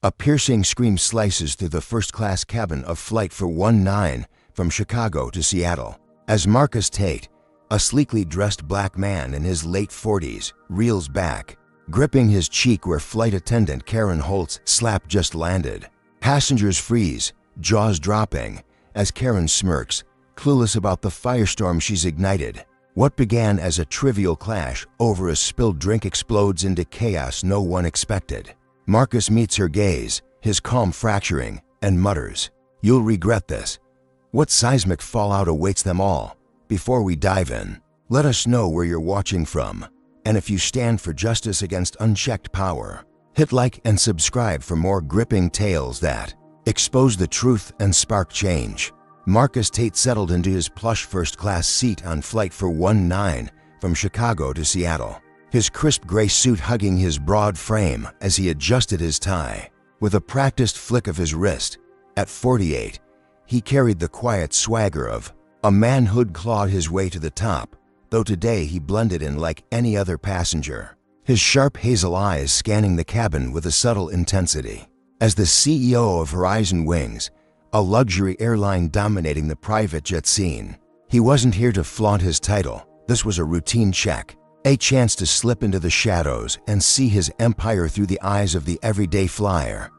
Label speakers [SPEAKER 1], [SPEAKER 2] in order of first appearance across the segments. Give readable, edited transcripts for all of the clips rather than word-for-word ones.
[SPEAKER 1] A piercing scream slices through the first-class cabin of Flight 419 from Chicago to Seattle. As Marcus Tate, a sleekly dressed black man in his late 40s, reels back, gripping his cheek where flight attendant Karen Holt's slap just landed. Passengers freeze, jaws dropping, as Karen smirks, clueless about the firestorm she's ignited. What began as a trivial clash over a spilled drink explodes into chaos no one expected. Marcus meets her gaze, his calm fracturing, and mutters, "You'll regret this." What seismic fallout awaits them all? Before we dive in, let us know where you're watching from, and if you stand for justice against unchecked power. Hit like and subscribe for more gripping tales that expose the truth and spark change. Marcus Tate settled into his plush first-class seat on Flight 419 from Chicago to Seattle, his crisp gray suit hugging his broad frame as he adjusted his tie. With a practiced flick of his wrist, at 48, he carried the quiet swagger of a man who'd clawed his way to the top, though today he blended in like any other passenger, his sharp hazel eyes scanning the cabin with a subtle intensity. As the CEO of Horizon Wings, a luxury airline dominating the private jet scene, he wasn't here to flaunt his title. This was a routine check, a chance to slip into the shadows and see his empire through the eyes of the everyday flyer.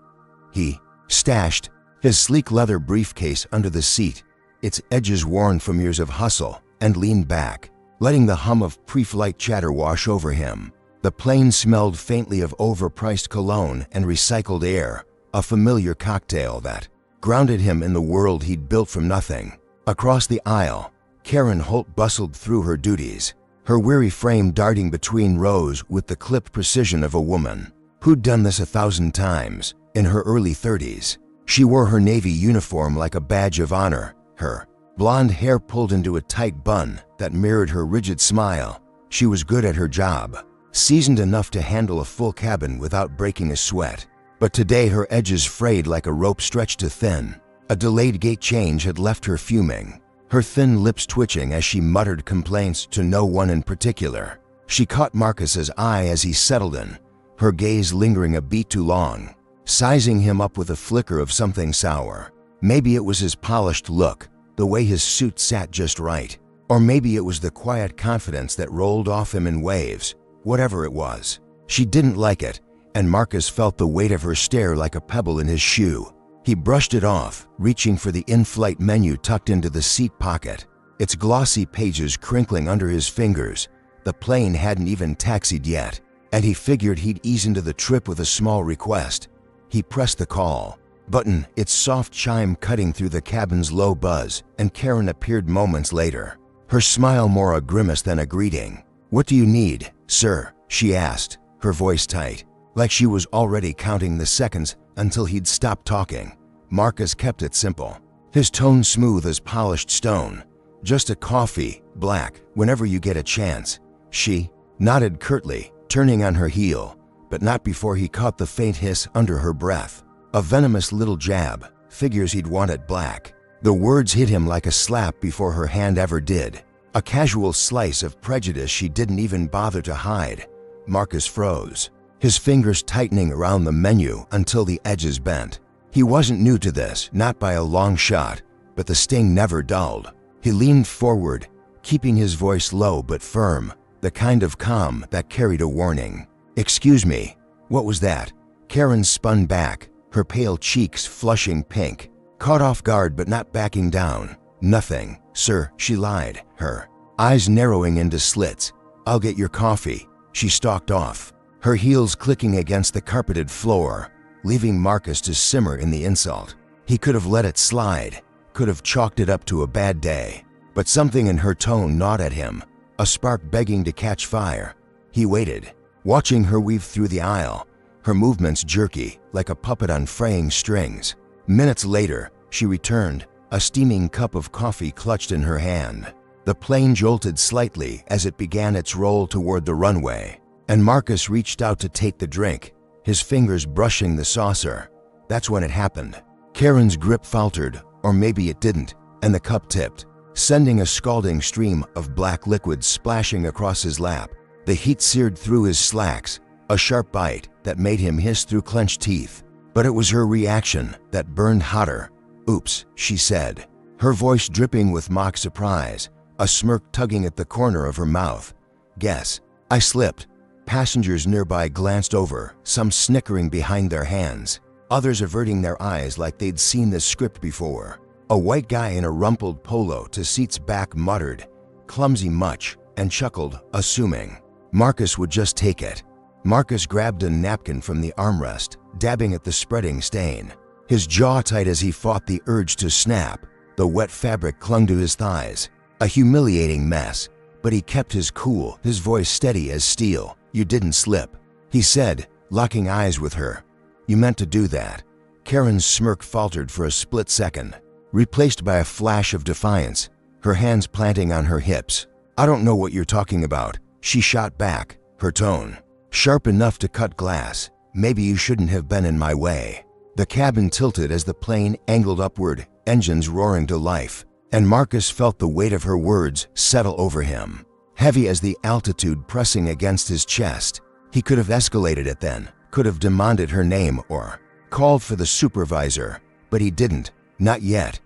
[SPEAKER 1] He stashed his sleek leather briefcase under the seat, its edges worn from years of hustle, and leaned back, letting the hum of pre-flight chatter wash over him. The plane smelled faintly of overpriced cologne and recycled air, a familiar cocktail that grounded him in the world he'd built from nothing. Across the aisle, Karen Holt bustled through her duties, her weary frame darting between rows with the clipped precision of a woman who'd done this 1,000 times. In her early 30s, she wore her Navy uniform like a badge of honor, her blonde hair pulled into a tight bun that mirrored her rigid smile. She was good at her job, seasoned enough to handle a full cabin without breaking a sweat. But today her edges frayed like a rope stretched too thin. A delayed gate change had left her fuming, her thin lips twitching as she muttered complaints to no one in particular. She caught Marcus's eye as he settled in, her gaze lingering a beat too long, sizing him up with a flicker of something sour. Maybe it was his polished look, the way his suit sat just right, or maybe it was the quiet confidence that rolled off him in waves. Whatever it was, she didn't like it, and Marcus felt the weight of her stare like a pebble in his shoe. He brushed it off, reaching for the in-flight menu tucked into the seat pocket, its glossy pages crinkling under his fingers. The plane hadn't even taxied yet, and he figured he'd ease into the trip with a small request. He pressed the call button, its soft chime cutting through the cabin's low buzz, and Karen appeared moments later, her smile more a grimace than a greeting. "What do you need, sir?" she asked, her voice tight, like she was already counting the seconds until he'd stop talking. Marcus kept it simple, his tone smooth as polished stone. "Just a coffee, black, whenever you get a chance." She nodded curtly, turning on her heel, but not before he caught the faint hiss under her breath. A venomous little jab, figures he'd want it black. The words hit him like a slap before her hand ever did, a casual slice of prejudice she didn't even bother to hide. Marcus froze, his fingers tightening around the menu until the edges bent. He wasn't new to this, not by a long shot, but the sting never dulled. He leaned forward, keeping his voice low but firm, the kind of calm that carried a warning. "Excuse me, what was that?" Karen spun back, her pale cheeks flushing pink, caught off guard but not backing down. "Nothing, sir," she lied, her eyes narrowing into slits. "I'll get your coffee." She stalked off, her heels clicking against the carpeted floor, leaving Marcus to simmer in the insult. He could have let it slide, could have chalked it up to a bad day, but something in her tone gnawed at him, a spark begging to catch fire. He waited, watching her weave through the aisle, her movements jerky, like a puppet on fraying strings. Minutes later, she returned, a steaming cup of coffee clutched in her hand. The plane jolted slightly as it began its roll toward the runway, and Marcus reached out to take the drink, his fingers brushing the saucer. That's when it happened. Karen's grip faltered, or maybe it didn't, and the cup tipped, sending a scalding stream of black liquid splashing across his lap. The heat seared through his slacks, a sharp bite that made him hiss through clenched teeth. But it was her reaction that burned hotter. "Oops," she said, her voice dripping with mock surprise, a smirk tugging at the corner of her mouth. "Guess. I slipped." Passengers nearby glanced over, some snickering behind their hands, others averting their eyes like they'd seen this script before. A white guy in a rumpled polo to seat's back muttered, "Clumsy much," and chuckled, assuming Marcus would just take it. Marcus grabbed a napkin from the armrest, dabbing at the spreading stain. His jaw tight as he fought the urge to snap. The wet fabric clung to his thighs. A humiliating mess, but he kept his cool, his voice steady as steel. "You didn't slip," he said, locking eyes with her. "You meant to do that." Karen's smirk faltered for a split second, replaced by a flash of defiance, her hands planting on her hips. "I don't know what you're talking about," she shot back, her tone sharp enough to cut glass. "Maybe you shouldn't have been in my way." The cabin tilted as the plane angled upward, engines roaring to life, and Marcus felt the weight of her words settle over him, heavy as the altitude pressing against his chest. He could have escalated it then, could have demanded her name or called for the supervisor, but he didn't, not yet.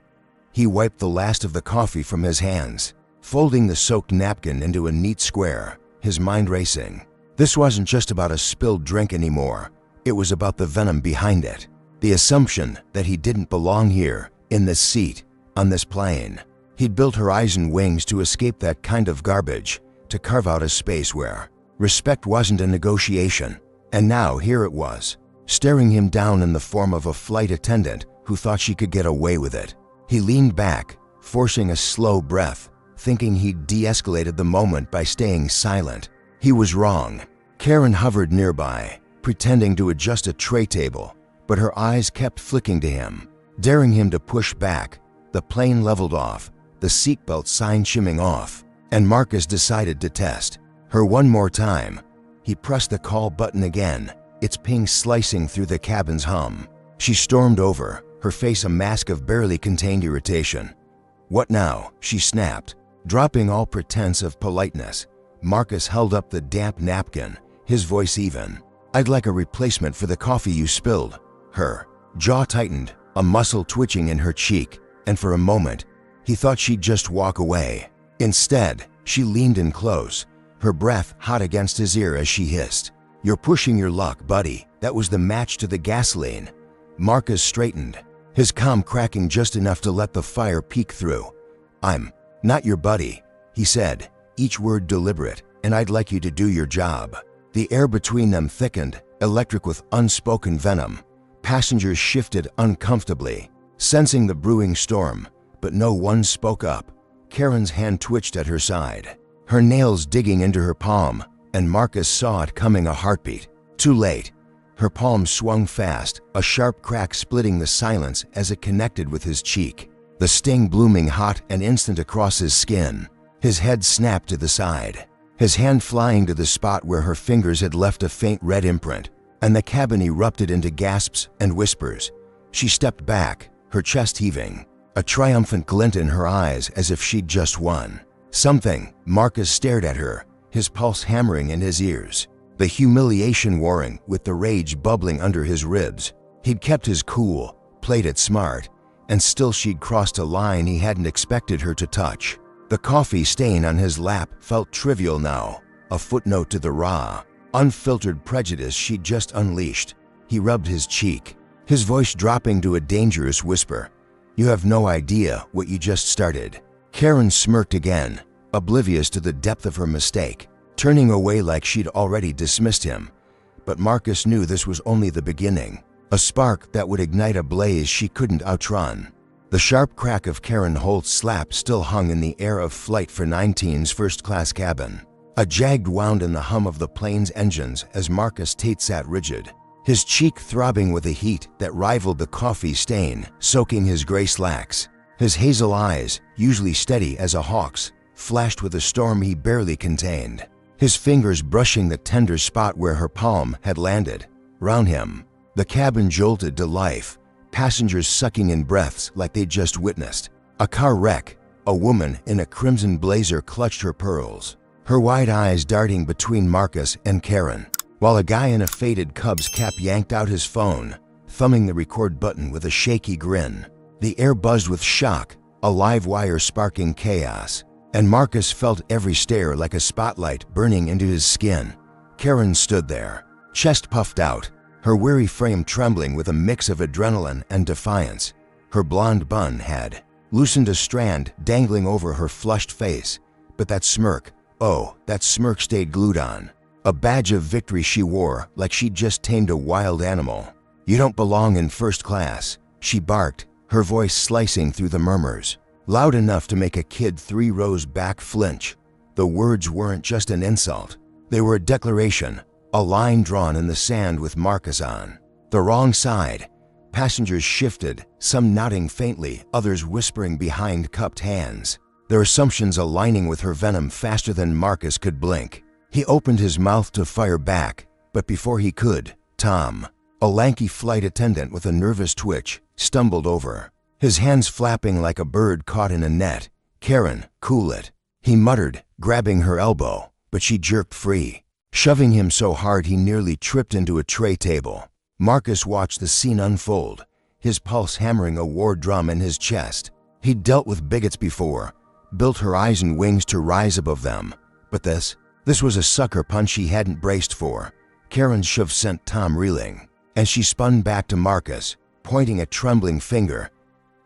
[SPEAKER 1] He wiped the last of the coffee from his hands, folding the soaked napkin into a neat square, his mind racing. This wasn't just about a spilled drink anymore. It was about the venom behind it. The assumption that he didn't belong here, in this seat, on this plane. He'd built horizon wings to escape that kind of garbage, to carve out a space where respect wasn't a negotiation. And now here it was, staring him down in the form of a flight attendant who thought she could get away with it. He leaned back, forcing a slow breath, thinking he'd de-escalated the moment by staying silent. He was wrong. Karen hovered nearby, pretending to adjust a tray table, but her eyes kept flicking to him, daring him to push back. The plane leveled off, the seatbelt sign shimming off, and Marcus decided to test her one more time. He pressed the call button again, its ping slicing through the cabin's hum. She stormed over, her face a mask of barely contained irritation. "What now?" she snapped, dropping all pretense of politeness. Marcus held up the damp napkin, his voice even. "I'd like a replacement for the coffee you spilled." Her jaw tightened, a muscle twitching in her cheek, and for a moment, he thought she'd just walk away. Instead, she leaned in close, her breath hot against his ear as she hissed, "You're pushing your luck, buddy." That was the match to the gasoline. Marcus straightened, his calm cracking just enough to let the fire peek through. "I'm not your buddy," he said, each word deliberate, "and I'd like you to do your job." The air between them thickened, electric with unspoken venom. Passengers shifted uncomfortably, sensing the brewing storm, but no one spoke up. Karen's hand twitched at her side, her nails digging into her palm, and Marcus saw it coming, a heartbeat. Too late. Her palm swung fast, a sharp crack splitting the silence as it connected with his cheek, the sting blooming hot and instant across his skin. His head snapped to the side, his hand flying to the spot where her fingers had left a faint red imprint, and the cabin erupted into gasps and whispers. She stepped back, her chest heaving, a triumphant glint in her eyes as if she'd just won something. Marcus stared at her, his pulse hammering in his ears, the humiliation warring with the rage bubbling under his ribs. He'd kept his cool, played it smart, and still she'd crossed a line he hadn't expected her to touch. The coffee stain on his lap felt trivial now, a footnote to the raw, unfiltered prejudice she'd just unleashed. He rubbed his cheek, his voice dropping to a dangerous whisper. "You have no idea what you just started." Karen smirked again, oblivious to the depth of her mistake, turning away like she'd already dismissed him. But Marcus knew this was only the beginning, a spark that would ignite a blaze she couldn't outrun. The sharp crack of Karen Holt's slap still hung in the air of Flight for 19's first-class cabin. A jagged wound in the hum of the plane's engines as Marcus Tate sat rigid, his cheek throbbing with a heat that rivaled the coffee stain soaking his gray slacks. His hazel eyes, usually steady as a hawk's, flashed with a storm he barely contained, his fingers brushing the tender spot where her palm had landed. Round him, the cabin jolted to life, passengers sucking in breaths like they'd just witnessed a car wreck. A woman in a crimson blazer clutched her pearls, her wide eyes darting between Marcus and Karen, while a guy in a faded Cubs cap yanked out his phone, thumbing the record button with a shaky grin. The air buzzed with shock, a live wire sparking chaos, and Marcus felt every stare like a spotlight burning into his skin. Karen stood there, chest puffed out, her weary frame trembling with a mix of adrenaline and defiance. Her blonde bun had loosened a strand dangling over her flushed face, but that smirk, oh, that smirk stayed glued on. A badge of victory she wore like she'd just tamed a wild animal. "You don't belong in first class," she barked, her voice slicing through the murmurs, loud enough to make a kid 3 rows back flinch. The words weren't just an insult. They were a declaration, a line drawn in the sand with Marcus on the wrong side. Passengers shifted, some nodding faintly, others whispering behind cupped hands, their assumptions aligning with her venom faster than Marcus could blink. He opened his mouth to fire back, but before he could, Tom, a lanky flight attendant with a nervous twitch, stumbled over, his hands flapping like a bird caught in a net. "Karen, cool it," he muttered, grabbing her elbow, but she jerked free, shoving him so hard he nearly tripped into a tray table. Marcus watched the scene unfold, his pulse hammering a war drum in his chest. He'd dealt with bigots before, built her eyes and wings to rise above them, but this was a sucker punch he hadn't braced for. Karen's shove sent Tom reeling, and she spun back to Marcus, pointing a trembling finger.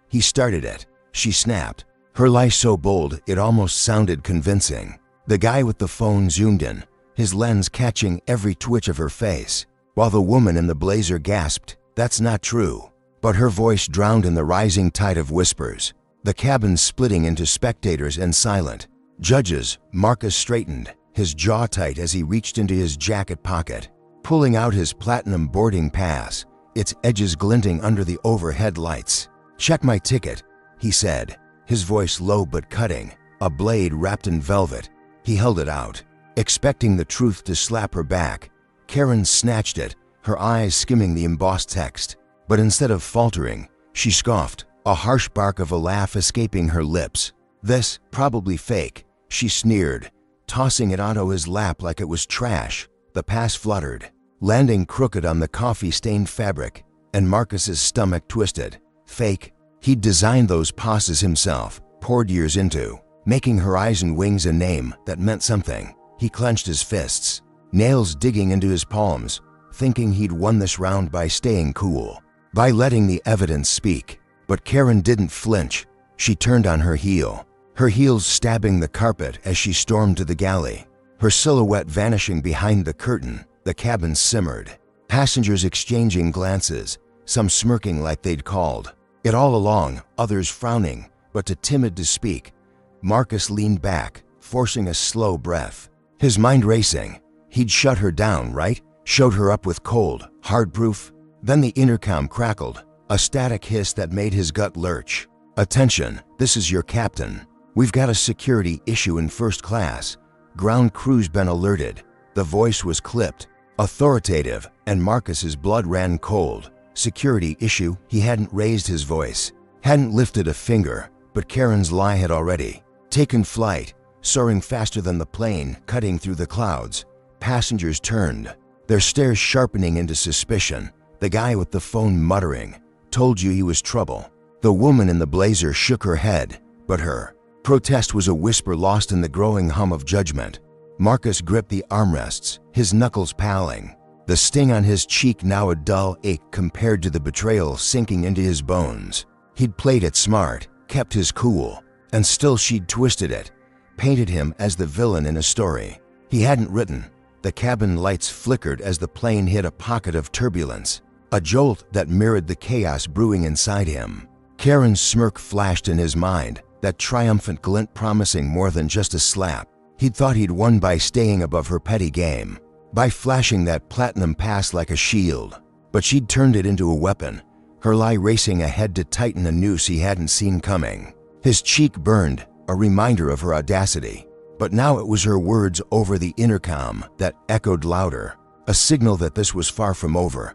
[SPEAKER 1] "He started it," she snapped, her lie so bold it almost sounded convincing. The guy with the phone zoomed in, his lens catching every twitch of her face, while the woman in the blazer gasped, "That's not true." But her voice drowned in the rising tide of whispers, the cabin splitting into spectators and silent judges. Marcus straightened, his jaw tight as he reached into his jacket pocket, pulling out his platinum boarding pass, its edges glinting under the overhead lights. "Check my ticket," he said, his voice low but cutting, a blade wrapped in velvet. He held it out, expecting the truth to slap her back. Karen snatched it, her eyes skimming the embossed text. But instead of faltering, she scoffed, a harsh bark of a laugh escaping her lips. "This, probably fake," she sneered, tossing it onto his lap like it was trash. The pass fluttered, landing crooked on the coffee-stained fabric, and Marcus's stomach twisted. Fake? He'd designed those passes himself, poured years into, making her eyes and wings a name that meant something. He clenched his fists, nails digging into his palms, thinking he'd won this round by staying cool, by letting the evidence speak. But Karen didn't flinch. She turned on her heel, her heels stabbing the carpet as she stormed to the galley. Her silhouette vanishing behind the curtain, the cabin simmered, passengers exchanging glances, some smirking like they'd called it all along, others frowning, but too timid to speak. Marcus leaned back, forcing a slow breath, his mind racing. He'd shut her down, right? Showed her up with cold, hard proof. Then the intercom crackled, a static hiss that made his gut lurch. "Attention, this is your captain. We've got a security issue in first class. Ground crew's been alerted." The voice was clipped, authoritative, and Marcus's blood ran cold. Security issue? He hadn't raised his voice, hadn't lifted a finger, but Karen's lie had already taken flight, soaring faster than the plane, cutting through the clouds. Passengers turned, their stares sharpening into suspicion. The guy with the phone muttering, "Told you he was trouble." The woman in the blazer shook her head, but her protest was a whisper lost in the growing hum of judgment. Marcus gripped the armrests, his knuckles paling, the sting on his cheek now a dull ache compared to the betrayal sinking into his bones. He'd played it smart, kept his cool, and still she'd twisted it, painted him as the villain in a story he hadn't written. The cabin lights flickered as the plane hit a pocket of turbulence, a jolt that mirrored the chaos brewing inside him. Karen's smirk flashed in his mind, that triumphant glint promising more than just a slap. He'd thought he'd won by staying above her petty game, by flashing that platinum pass like a shield. But she'd turned it into a weapon, her lie racing ahead to tighten a noose he hadn't seen coming. His cheek burned, a reminder of her audacity. But now it was her words over the intercom that echoed louder, a signal that this was far from over.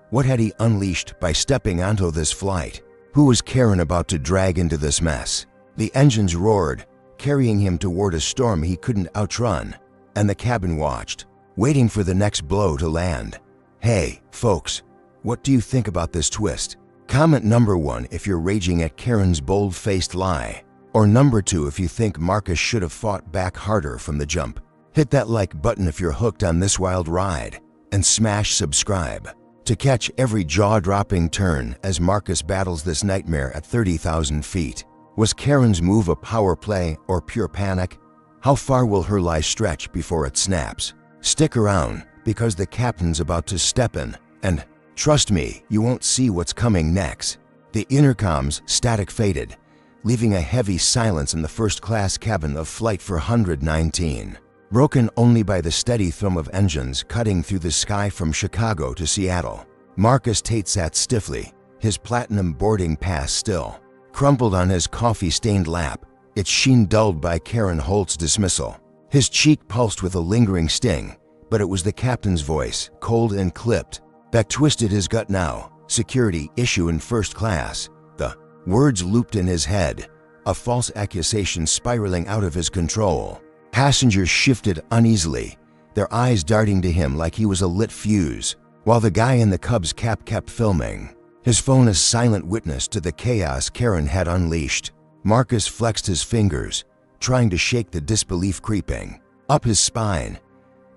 [SPEAKER 1] What had he unleashed by stepping onto this flight? Who was Karen about to drag into this mess? The engines roared, carrying him toward a storm he couldn't outrun, and the cabin watched, waiting for the next blow to land. "Hey, folks, What do you think about this twist? Comment number 1 if you're raging at Karen's bold-faced lie, or number 2 if you think Marcus should have fought back harder from the jump. Hit that like button if you're hooked on this wild ride, and smash subscribe to catch every jaw-dropping turn as Marcus battles this nightmare at 30,000 feet. Was Karen's move a power play or pure panic? How far will her lie stretch before it snaps? Stick around, because the captain's about to step in, and trust me, you won't see what's coming next. The intercom's static faded, leaving a heavy silence in the first-class cabin of Flight 419, broken only by the steady thrum of engines cutting through the sky from Chicago to Seattle. Marcus Tate sat stiffly, his platinum boarding pass still, crumpled on his coffee-stained lap, its sheen dulled by Karen Holt's dismissal. His cheek pulsed with a lingering sting, but it was the captain's voice, cold and clipped, that twisted his gut now. Security issue in first class. The words looped in his head, a false accusation spiraling out of his control. Passengers shifted uneasily, their eyes darting to him like he was a lit fuse, while the guy in the Cubs cap kept filming, his phone a silent witness to the chaos Karen had unleashed. Marcus flexed his fingers, trying to shake the disbelief creeping up his spine.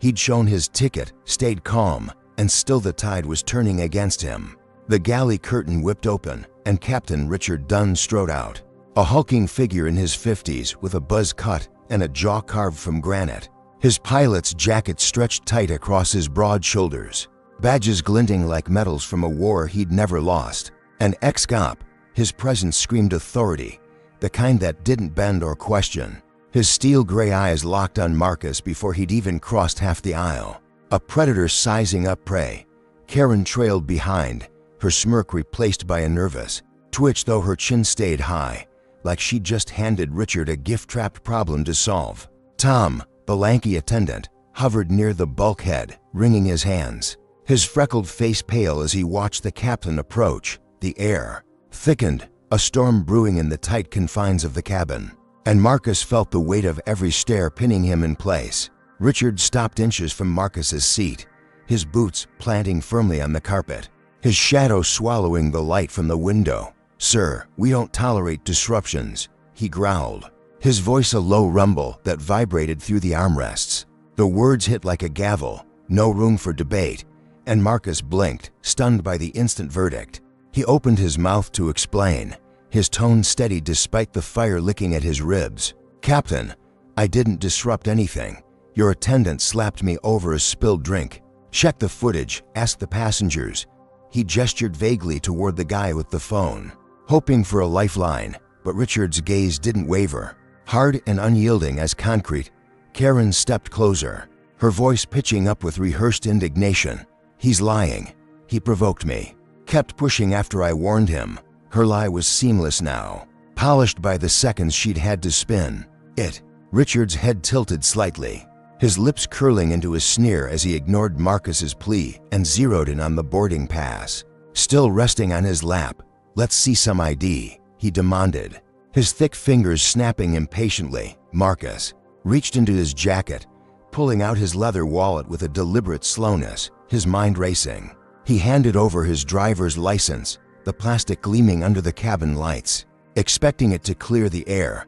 [SPEAKER 1] He'd shown his ticket, stayed calm, and still the tide was turning against him. The galley curtain whipped open, and Captain Richard Dunn strode out, a hulking figure in his 50s with a buzz cut and a jaw carved from granite. His pilot's jacket stretched tight across his broad shoulders, badges glinting like medals from a war he'd never lost. An ex-cop, his presence screamed authority, the kind that didn't bend or question. His steel-gray eyes locked on Marcus before he'd even crossed half the aisle. A predator sizing up prey. Karen trailed behind, her smirk replaced by a nervous twitch, though her chin stayed high, like she'd just handed Richard a gift-trapped problem to solve. Tom, the lanky attendant, hovered near the bulkhead, wringing his hands, his freckled face pale as he watched the captain approach. The air thickened, a storm brewing in the tight confines of the cabin, and Marcus felt the weight of every stair pinning him in place. Richard stopped inches from Marcus's seat, his boots planting firmly on the carpet, his shadow swallowing the light from the window. "Sir, we don't tolerate disruptions," he growled, his voice a low rumble that vibrated through the armrests. The words hit like a gavel, no room for debate, and Marcus blinked, stunned by the instant verdict. He opened his mouth to explain, his tone steady despite the fire licking at his ribs. "Captain, I didn't disrupt anything. Your attendant slapped me over a spilled drink. Check the footage, ask the passengers." He gestured vaguely toward the guy with the phone, hoping for a lifeline, but Richard's gaze didn't waver. Hard and unyielding as concrete, Karen stepped closer, her voice pitching up with rehearsed indignation. "He's lying. He provoked me. Kept pushing after I warned him." Her lie was seamless now, polished by the seconds she'd had to spin it. Richard's head tilted slightly, his lips curling into a sneer as he ignored Marcus's plea and zeroed in on the boarding pass, still resting on his lap. "Let's see some ID," he demanded, his thick fingers snapping impatiently. Marcus reached into his jacket, pulling out his leather wallet with a deliberate slowness, his mind racing. He handed over his driver's license, the plastic gleaming under the cabin lights, expecting it to clear the air.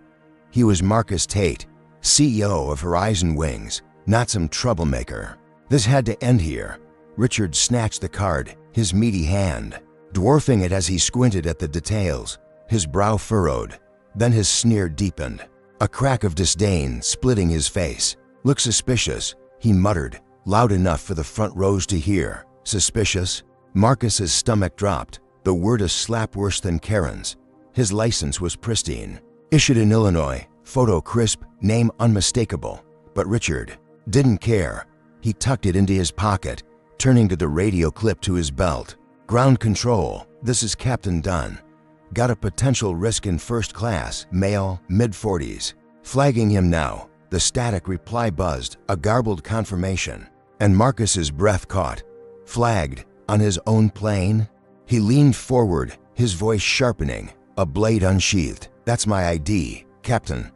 [SPEAKER 1] He was Marcus Tate, CEO of Horizon Wings, not some troublemaker. This had to end here. Richard snatched the card, his meaty hand dwarfing it as he squinted at the details, his brow furrowed. Then his sneer deepened, a crack of disdain splitting his face. "Look suspicious," he muttered, loud enough for the front rows to hear. "Suspicious?" Marcus's stomach dropped, the word a slap worse than Karen's. His license was pristine, issued in Illinois, photo crisp, name unmistakable. But Richard didn't care. He tucked it into his pocket, turning to the radio clip to his belt. "Ground control, this is Captain Dunn. Got a potential risk in first class, male, mid-40s. Flagging him now." The static reply buzzed, a garbled confirmation, and Marcus's breath caught. Flagged? On his own plane? He leaned forward, his voice sharpening, a blade unsheathed. "That's my ID, Captain.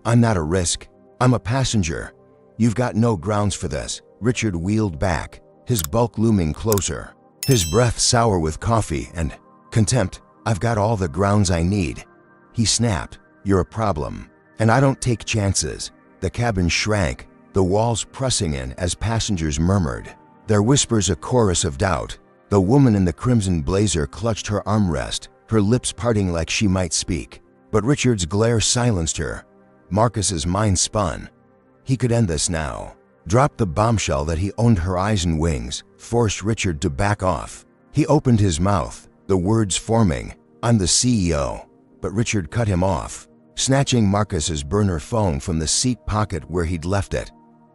[SPEAKER 1] I'm not a risk. I'm a passenger. You've got no grounds for this." Richard wheeled back, his bulk looming closer, his breath sour with coffee and contempt. "I've got all the grounds I need," he snapped. "You're a problem, and I don't take chances." The cabin shrank, the walls pressing in as passengers murmured, their whispers a chorus of doubt. The woman in the crimson blazer clutched her armrest, her lips parting like she might speak. But Richard's glare silenced her. Marcus's mind spun. He could end this now. Drop the bombshell that he owned her eyes and wings, force Richard to back off. He opened his mouth, the words forming, "I'm the CEO." But Richard cut him off, snatching Marcus's burner phone from the seat pocket where he'd left it.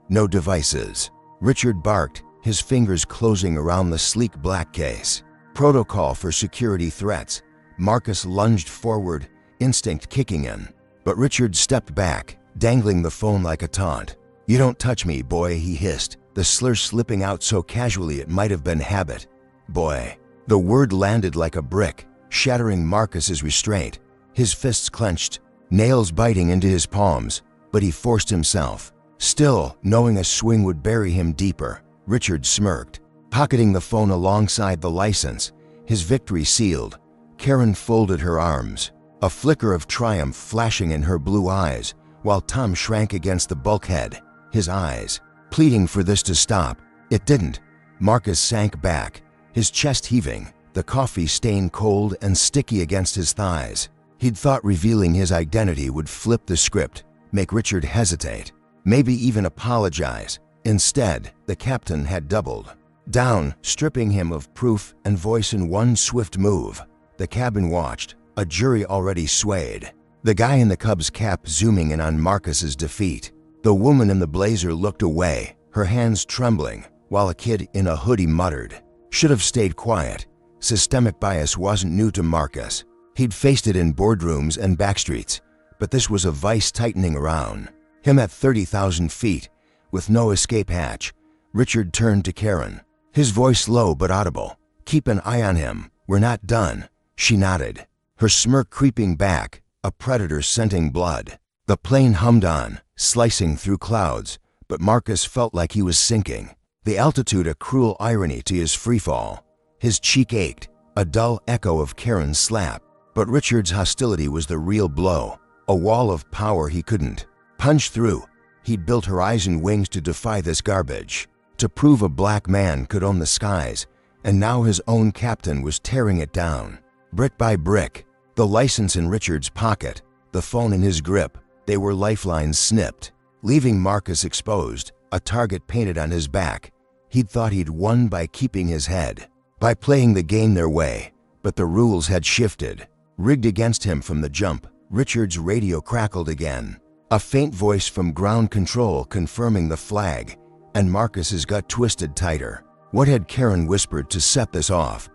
[SPEAKER 1] "No devices." Richard barked, his fingers closing around the sleek black case. "Protocol for security threats." Marcus lunged forward, instinct kicking in. But Richard stepped back, dangling the phone like a taunt. "You don't touch me, boy," he hissed, the slur slipping out so casually it might have been habit. "Boy." The word landed like a brick, shattering Marcus's restraint. His fists clenched, nails biting into his palms, but he forced himself. Still, knowing a swing would bury him deeper, Richard smirked, pocketing the phone alongside the license, his victory sealed. Karen folded her arms, a flicker of triumph flashing in her blue eyes, while Tom shrank against the bulkhead, his eyes pleading for this to stop. It didn't. Marcus sank back, his chest heaving, the coffee stain cold and sticky against his thighs. He'd thought revealing his identity would flip the script, make Richard hesitate, maybe even apologize. Instead, the captain had doubled down, stripping him of proof and voice in one swift move. The cabin watched, a jury already swayed. The guy in the Cubs cap zooming in on Marcus's defeat. The woman in the blazer looked away, her hands trembling, while a kid in a hoodie muttered, "Should have stayed quiet." Systemic bias wasn't new to Marcus. He'd faced it in boardrooms and backstreets, but this was a vice tightening around him at 30,000 feet, with no escape hatch. Richard turned to Karen, his voice low but audible. "Keep an eye on him. We're not done." She nodded, her smirk creeping back, a predator scenting blood. The plane hummed on, slicing through clouds, but Marcus felt like he was sinking, the altitude a cruel irony to his freefall. His cheek ached, a dull echo of Karen's slap. But Richard's hostility was the real blow, a wall of power he couldn't punch through. He'd built her eyes and wings to defy this garbage, to prove a black man could own the skies, and now his own captain was tearing it down. Brick by brick, the license in Richard's pocket, the phone in his grip, they were lifelines snipped, leaving Marcus exposed, a target painted on his back. He'd thought he'd won by keeping his head, by playing the game their way, but the rules had shifted. Rigged against him from the jump, Richard's radio crackled again, a faint voice from ground control confirming the flag, and Marcus's gut twisted tighter. What had Karen whispered to set this off?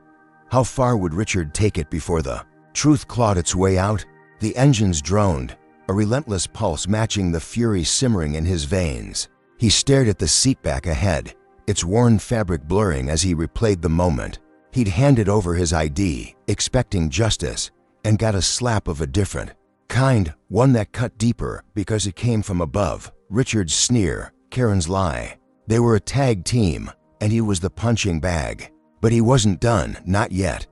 [SPEAKER 1] How far would Richard take it before the truth clawed its way out? The engines droned, a relentless pulse matching the fury simmering in his veins. He stared at the seatback ahead, its worn fabric blurring as he replayed the moment. He'd handed over his ID, expecting justice, and got a slap of a different kind, one that cut deeper because it came from above. Richard's sneer, Karen's lie. They were a tag team, and he was the punching bag. But he wasn't done, not yet.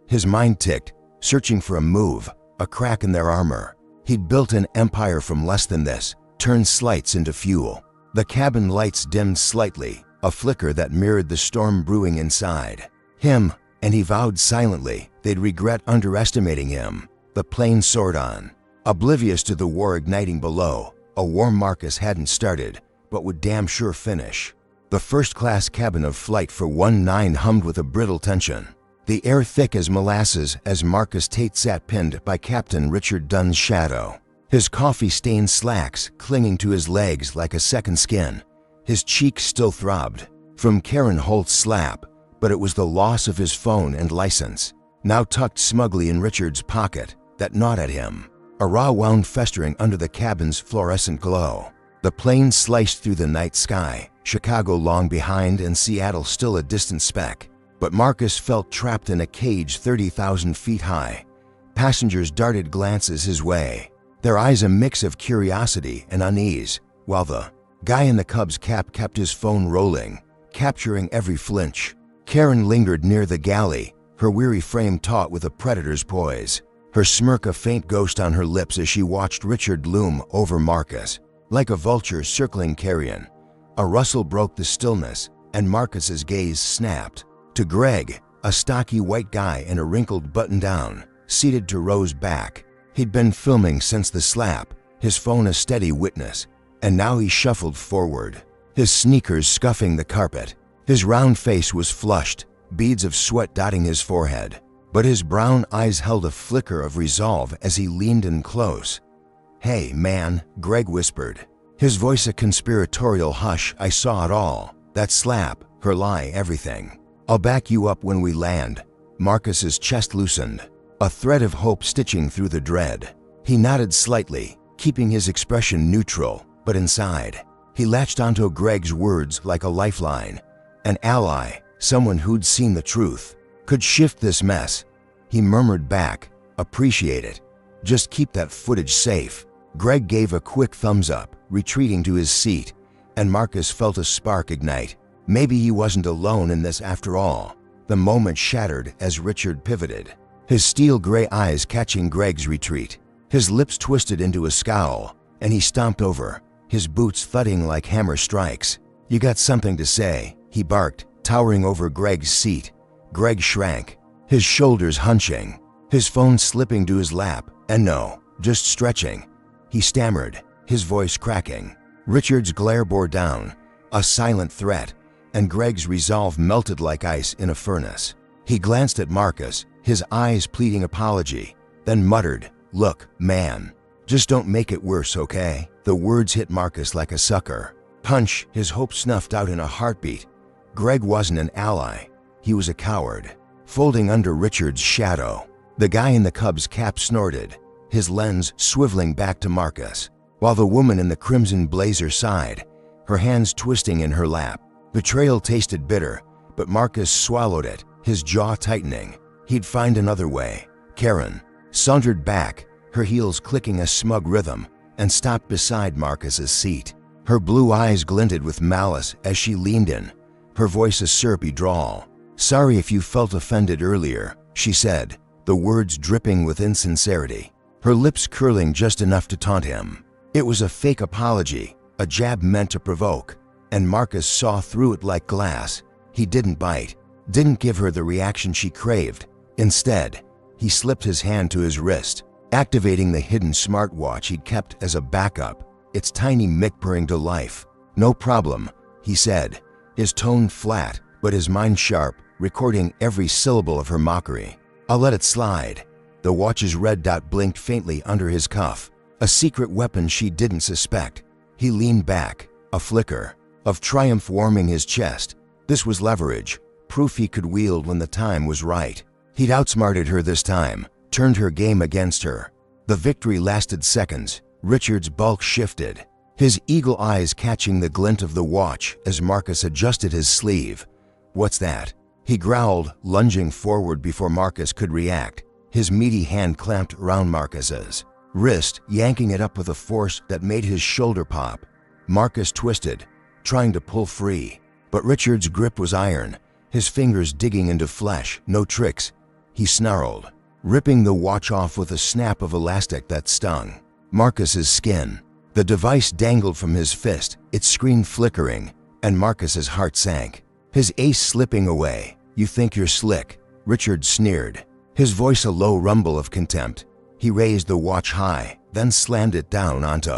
[SPEAKER 1] His mind ticked, searching for a move, a crack in their armor. He'd built an empire from less than this, turned slights into fuel. The cabin lights dimmed slightly, a flicker that mirrored the storm brewing inside. Him, and he vowed silently they'd regret underestimating him. The plane soared on, oblivious to the war igniting below, a war Marcus hadn't started, but would damn sure finish. The first-class cabin of Flight for 19 hummed with a brittle tension, the air thick as molasses as Marcus Tate sat pinned by Captain Richard Dunn's shadow, his coffee-stained slacks clinging to his legs like a second skin. His cheeks still throbbed from Karen Holt's slap, but it was the loss of his phone and license, now tucked smugly in Richard's pocket, that gnawed at him, a raw wound festering under the cabin's fluorescent glow. The plane sliced through the night sky, Chicago long behind and Seattle still a distant speck. But Marcus felt trapped in a cage 30,000 feet high. Passengers darted glances his way, their eyes a mix of curiosity and unease, while the guy in the Cubs cap kept his phone rolling, capturing every flinch. Karen lingered near the galley, her weary frame taut with a predator's poise, her smirk a faint ghost on her lips as she watched Richard loom over Marcus. Like a vulture circling carrion, a rustle broke the stillness, and Marcus's gaze snapped. To Greg, a stocky white guy in a wrinkled button-down, seated to Rose's back. He'd been filming since the slap, his phone a steady witness, and now he shuffled forward, his sneakers scuffing the carpet. His round face was flushed, beads of sweat dotting his forehead, but his brown eyes held a flicker of resolve as he leaned in close. "Hey, man," Greg whispered, his voice a conspiratorial hush. "I saw it all. That slap, her lie, everything. I'll back you up when we land." Marcus's chest loosened, a thread of hope stitching through the dread. He nodded slightly, keeping his expression neutral, but inside, he latched onto Greg's words like a lifeline. An ally, someone who'd seen the truth, could shift this mess. He murmured back, "Appreciate it. Just keep that footage safe." Greg gave a quick thumbs up, retreating to his seat, and Marcus felt a spark ignite. Maybe he wasn't alone in this after all. The moment shattered as Richard pivoted, his steel-gray eyes catching Greg's retreat. His lips twisted into a scowl, and he stomped over, his boots thudding like hammer strikes. "You got something to say," he barked, towering over Greg's seat. Greg shrank, his shoulders hunching, his phone slipping to his lap, and no, just stretching. He stammered, his voice cracking. Richard's glare bore down, a silent threat, and Greg's resolve melted like ice in a furnace. He glanced at Marcus, his eyes pleading apology, then muttered, "Look, man, just don't make it worse, okay?" The words hit Marcus like a sucker. Punch, his hope snuffed out in a heartbeat. Greg wasn't an ally, he was a coward, folding under Richard's shadow. The guy in the Cubs cap snorted, his lens swiveling back to Marcus, while the woman in the crimson blazer sighed, her hands twisting in her lap. Betrayal tasted bitter, but Marcus swallowed it, his jaw tightening. He'd find another way. Karen sauntered back, her heels clicking a smug rhythm, and stopped beside Marcus's seat. Her blue eyes glinted with malice as she leaned in, her voice a syrupy drawl. "Sorry if you felt offended earlier," she said, the words dripping with insincerity, her lips curling just enough to taunt him. It was a fake apology, a jab meant to provoke, and Marcus saw through it like glass. He didn't bite, didn't give her the reaction she craved. Instead, he slipped his hand to his wrist, activating the hidden smartwatch he'd kept as a backup, its tiny mic purring to life. "No problem," he said, his tone flat, but his mind sharp, recording every syllable of her mockery. "I'll let it slide." The watch's red dot blinked faintly under his cuff, a secret weapon she didn't suspect. He leaned back, a flicker of triumph warming his chest. This was leverage, proof he could wield when the time was right. He'd outsmarted her this time, turned her game against her. The victory lasted seconds. Richard's bulk shifted, his eagle eyes catching the glint of the watch as Marcus adjusted his sleeve. "What's that?" he growled, lunging forward before Marcus could react, his meaty hand clamped around Marcus's wrist, yanking it up with a force that made his shoulder pop. Marcus twisted, trying to pull free, but Richard's grip was iron, his fingers digging into flesh. "No tricks," he snarled, ripping the watch off with a snap of elastic that stung Marcus's skin. The device dangled from his fist, its screen flickering, and Marcus's heart sank, his ace slipping away. "You think you're slick," Richard sneered, his voice a low rumble of contempt. He raised the watch high, then slammed it down onto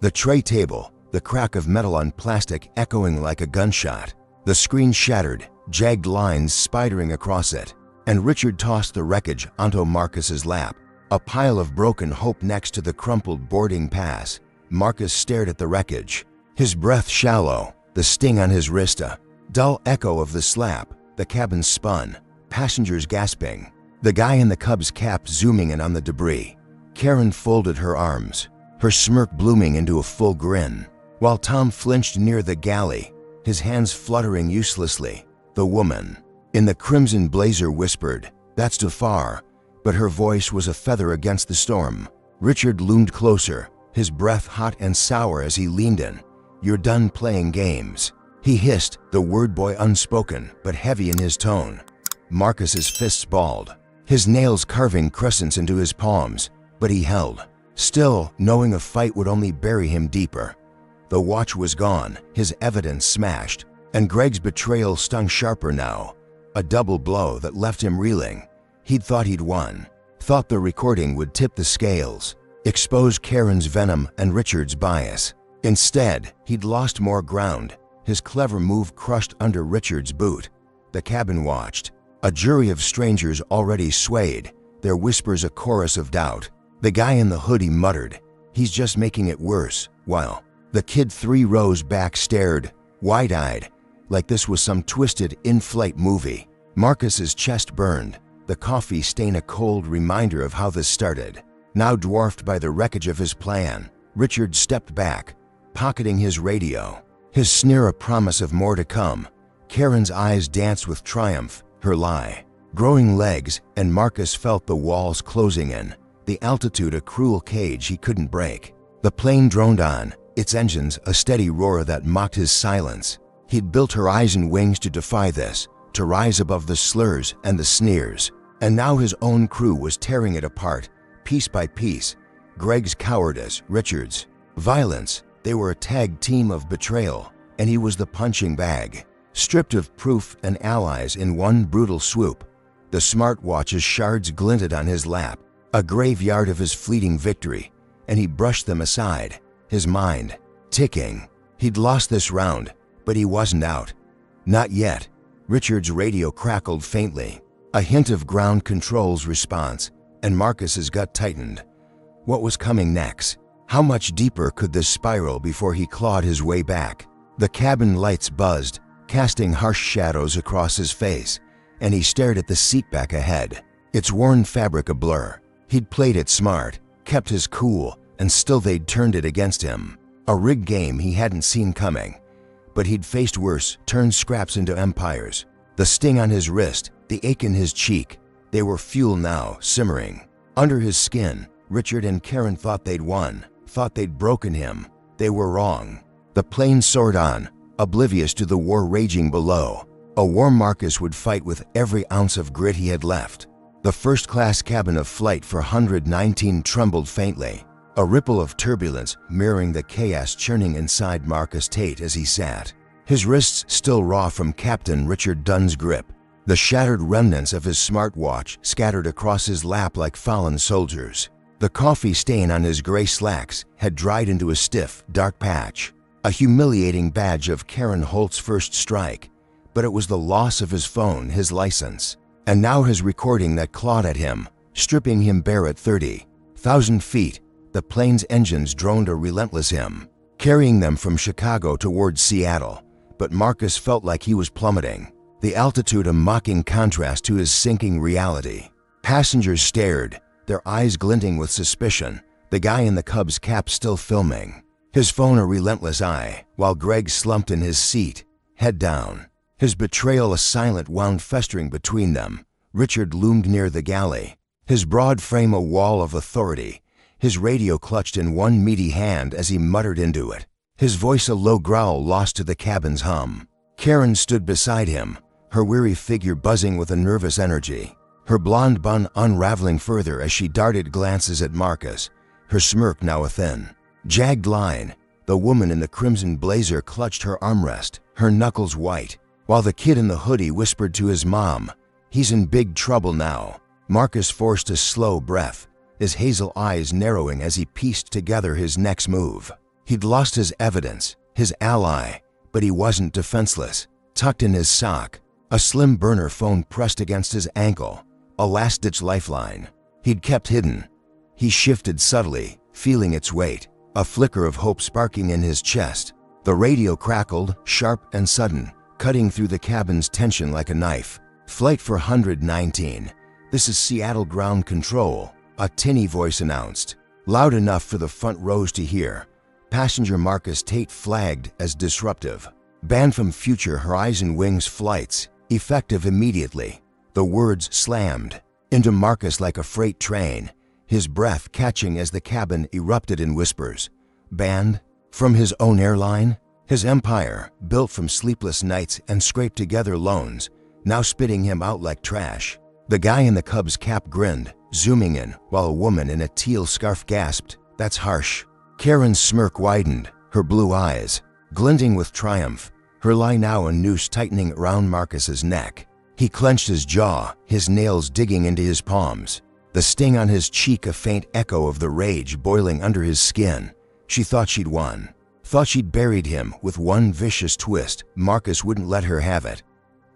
[SPEAKER 1] the tray table, the crack of metal on plastic echoing like a gunshot. The screen shattered, jagged lines spidering across it, and Richard tossed the wreckage onto Marcus's lap, a pile of broken hope next to the crumpled boarding pass. Marcus stared at the wreckage, his breath shallow, the sting on his wrist a dull echo of the slap. The cabin spun, passengers gasping, the guy in the Cubs cap zooming in on the debris. Karen folded her arms, her smirk blooming into a full grin, while Tom flinched near the galley, his hands fluttering uselessly. The woman in the crimson blazer whispered, "That's too far," but her voice was a feather against the storm. Richard loomed closer, his breath hot and sour as he leaned in. "You're done playing games." He hissed, the word boy unspoken but heavy in his tone. Marcus's fists balled, his nails carving crescents into his palms, but he held. Still, knowing a fight would only bury him deeper. The watch was gone, his evidence smashed, and Greg's betrayal stung sharper now. A double blow that left him reeling. He'd thought he'd won, thought the recording would tip the scales, expose Karen's venom and Richard's bias. Instead, he'd lost more ground. His clever move crushed under Richard's boot. The cabin watched. A jury of strangers already swayed, their whispers a chorus of doubt. The guy in the hoodie muttered, "He's just making it worse," while the kid 3 rows back stared, wide-eyed, like this was some twisted in-flight movie. Marcus's chest burned, the coffee stain a cold reminder of how this started. Now dwarfed by the wreckage of his plan, Richard stepped back, pocketing his radio, his sneer a promise of more to come. Karen's eyes danced with triumph, her lie, growing legs, and Marcus felt the walls closing in, the altitude a cruel cage he couldn't break. The plane droned on, its engines a steady roar that mocked his silence. He'd built her eyes and wings to defy this, to rise above the slurs and the sneers. And now his own crew was tearing it apart, piece by piece. Greg's cowardice, Richard's violence. They were a tag team of betrayal, and he was the punching bag. Stripped of proof and allies in one brutal swoop, the smartwatch's shards glinted on his lap, a graveyard of his fleeting victory, and he brushed them aside, his mind ticking. He'd lost this round, but he wasn't out. Not yet. Richard's radio crackled faintly, a hint of ground control's response, and Marcus's gut tightened. What was coming next? How much deeper could this spiral before he clawed his way back? The cabin lights buzzed, casting harsh shadows across his face, and he stared at the seat back ahead, its worn fabric a blur. He'd played it smart, kept his cool, and still they'd turned it against him. A rigged game he hadn't seen coming. But he'd faced worse, turned scraps into empires. The sting on his wrist, the ache in his cheek, they were fuel now, simmering. Under his skin, Richard and Karen thought they'd won, thought they'd broken him. They were wrong. The plane soared on, oblivious to the war raging below. A war Marcus would fight with every ounce of grit he had left. The first-class cabin of Flight 419 trembled faintly, a ripple of turbulence mirroring the chaos churning inside Marcus Tate as he sat, his wrists still raw from Captain Richard Dunn's grip, the shattered remnants of his smartwatch scattered across his lap like fallen soldiers. The coffee stain on his gray slacks had dried into a stiff, dark patch, a humiliating badge of Karen Holt's first strike, but it was the loss of his phone, his license, and now his recording that clawed at him, stripping him bare at 30,000 feet. The plane's engines droned a relentless hymn, carrying them from Chicago towards Seattle, but Marcus felt like he was plummeting, the altitude a mocking contrast to his sinking reality. Passengers stared, their eyes glinting with suspicion, the guy in the Cubs cap still filming, his phone a relentless eye, while Greg slumped in his seat, head down, his betrayal a silent wound festering between them. Richard loomed near the galley, his broad frame a wall of authority, his radio clutched in one meaty hand as he muttered into it, his voice a low growl lost to the cabin's hum. Karen stood beside him, her weary figure buzzing with a nervous energy, her blonde bun unraveling further as she darted glances at Marcus, her smirk now a thin, jagged line. The woman in the crimson blazer clutched her armrest, her knuckles white, while the kid in the hoodie whispered to his mom, "He's in big trouble now." Marcus forced a slow breath, his hazel eyes narrowing as he pieced together his next move. He'd lost his evidence, his ally, but he wasn't defenseless. Tucked in his sock, a slim burner phone pressed against his ankle, a last-ditch lifeline. He'd kept hidden. He shifted subtly, feeling its weight, a flicker of hope sparking in his chest. The radio crackled, sharp and sudden, cutting through the cabin's tension like a knife. "Flight 419, this is Seattle Ground Control," a tinny voice announced, loud enough for the front rows to hear. Passenger Marcus Tate flagged as disruptive. Banned from future Horizon Wings flights, effective immediately. The words slammed into Marcus like a freight train, his breath catching as the cabin erupted in whispers. Banned? From his own airline? His empire, built from sleepless nights and scraped together loans, now spitting him out like trash. The guy in the Cubs cap grinned, zooming in, while a woman in a teal scarf gasped, "That's harsh." Karen's smirk widened, her blue eyes glinting with triumph, her lie now a noose tightening around Marcus's neck. He clenched his jaw, his nails digging into his palms, the sting on his cheek a faint echo of the rage boiling under his skin. She thought she'd won, thought she'd buried him with one vicious twist. Marcus wouldn't let her have it.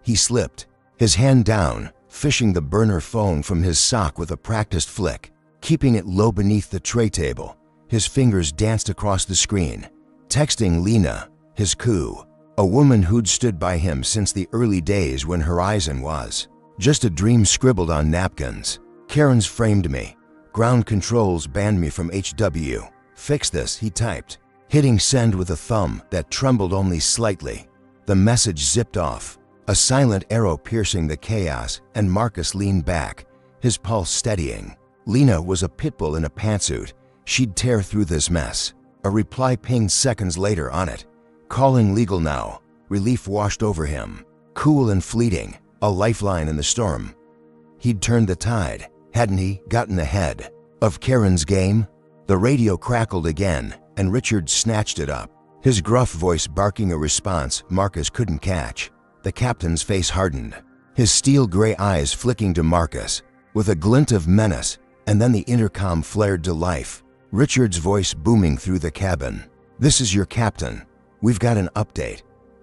[SPEAKER 1] He slipped, his hand down, fishing the burner phone from his sock with a practiced flick. Keeping it low beneath the tray table, his fingers danced across the screen, texting Lena, his coup, a woman who'd stood by him since the early days when Horizon was just a dream scribbled on napkins. "Karen's framed me. Ground controls banned me from HW. Fix this," he typed, hitting send with a thumb that trembled only slightly. The message zipped off, a silent arrow piercing the chaos, and Marcus leaned back, his pulse steadying. Lena was a pit bull in a pantsuit. She'd tear through this mess. A reply pinged seconds later on it. "Calling legal now." Relief washed over him, cool and fleeting, a lifeline in the storm. He'd turned the tide, hadn't he? Gotten ahead of Karen's game? The radio crackled again, and Richard snatched it up, his gruff voice barking a response Marcus couldn't catch. The captain's face hardened, his steel-gray eyes flicking to Marcus with a glint of menace, and then the intercom flared to life, Richard's voice booming through the cabin. "This is your captain. We've got an update.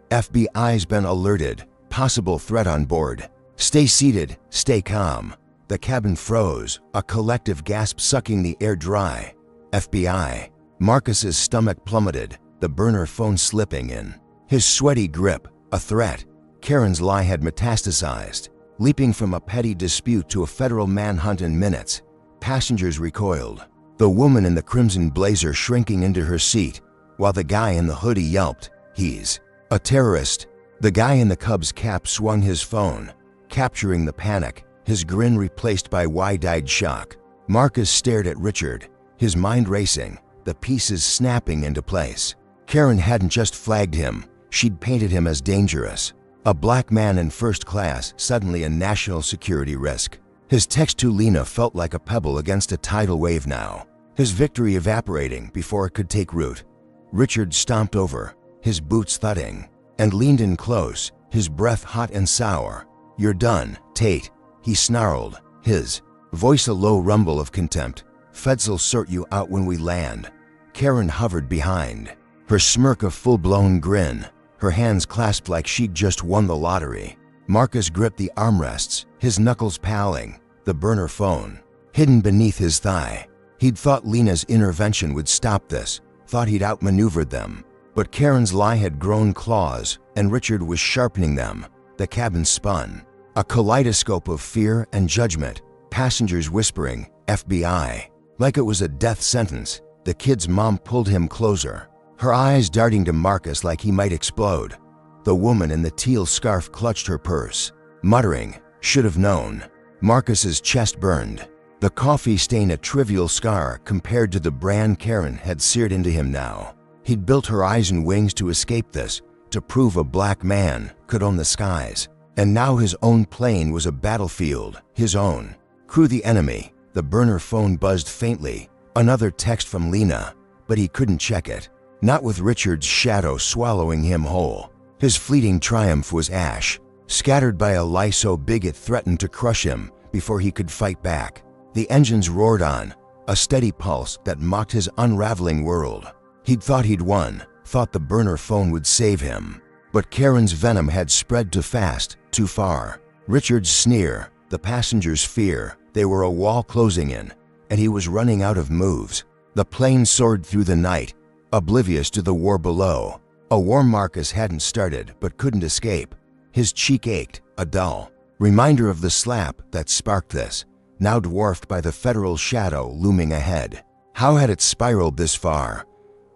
[SPEAKER 1] FBI's been alerted. Possible threat on board. Stay seated, stay calm." The cabin froze, a collective gasp sucking the air dry. FBI. Marcus's stomach plummeted, the burner phone slipping in his sweaty grip. A threat. Karen's lie had metastasized, leaping from a petty dispute to a federal manhunt in minutes. Passengers recoiled, the woman in the crimson blazer shrinking into her seat, while the guy in the hoodie yelped, "He's a terrorist." The guy in the Cubs cap swung his phone, capturing the panic, his grin replaced by wide-eyed shock. Marcus stared at Richard, his mind racing, the pieces snapping into place. Karen hadn't just flagged him, she'd painted him as dangerous. A black man in first class, suddenly a national security risk. His text to Lena felt like a pebble against a tidal wave now, his victory evaporating before it could take root. Richard stomped over, his boots thudding, and leaned in close, his breath hot and sour. "You're done, Tate," he snarled, his voice a low rumble of contempt. "Feds'll sort you out when we land." Karen hovered behind, her smirk a full-blown grin, her hands clasped like she'd just won the lottery. Marcus gripped the armrests, his knuckles paling, the burner phone hidden beneath his thigh. He'd thought Lena's intervention would stop this, thought he'd outmaneuvered them. But Karen's lie had grown claws, and Richard was sharpening them. The cabin spun, a kaleidoscope of fear and judgment, passengers whispering, "FBI." Like it was a death sentence, the kid's mom pulled him closer, her eyes darting to Marcus like he might explode. The woman in the teal scarf clutched her purse, muttering, "Should have known." Marcus's chest burned, the coffee stain a trivial scar compared to the brand Karen had seared into him now. He'd built her eyes and wings to escape this, to prove a black man could own the skies. And now his own plane was a battlefield, his own. "Crew the enemy." The burner phone buzzed faintly, another text from Lena, but he couldn't check it. Not with Richard's shadow swallowing him whole. His fleeting triumph was ash, scattered by a lie so big it threatened to crush him before he could fight back. The engines roared on, a steady pulse that mocked his unraveling world. He'd thought he'd won, thought the burner phone would save him. But Karen's venom had spread too fast, too far. Richard's sneer, the passengers' fear, they were a wall closing in, and he was running out of moves. The plane soared through the night, oblivious to the war below. A war Marcus hadn't started but couldn't escape. His cheek ached, a dull reminder of the slap that sparked this, now dwarfed by the federal shadow looming ahead. How had it spiraled this far?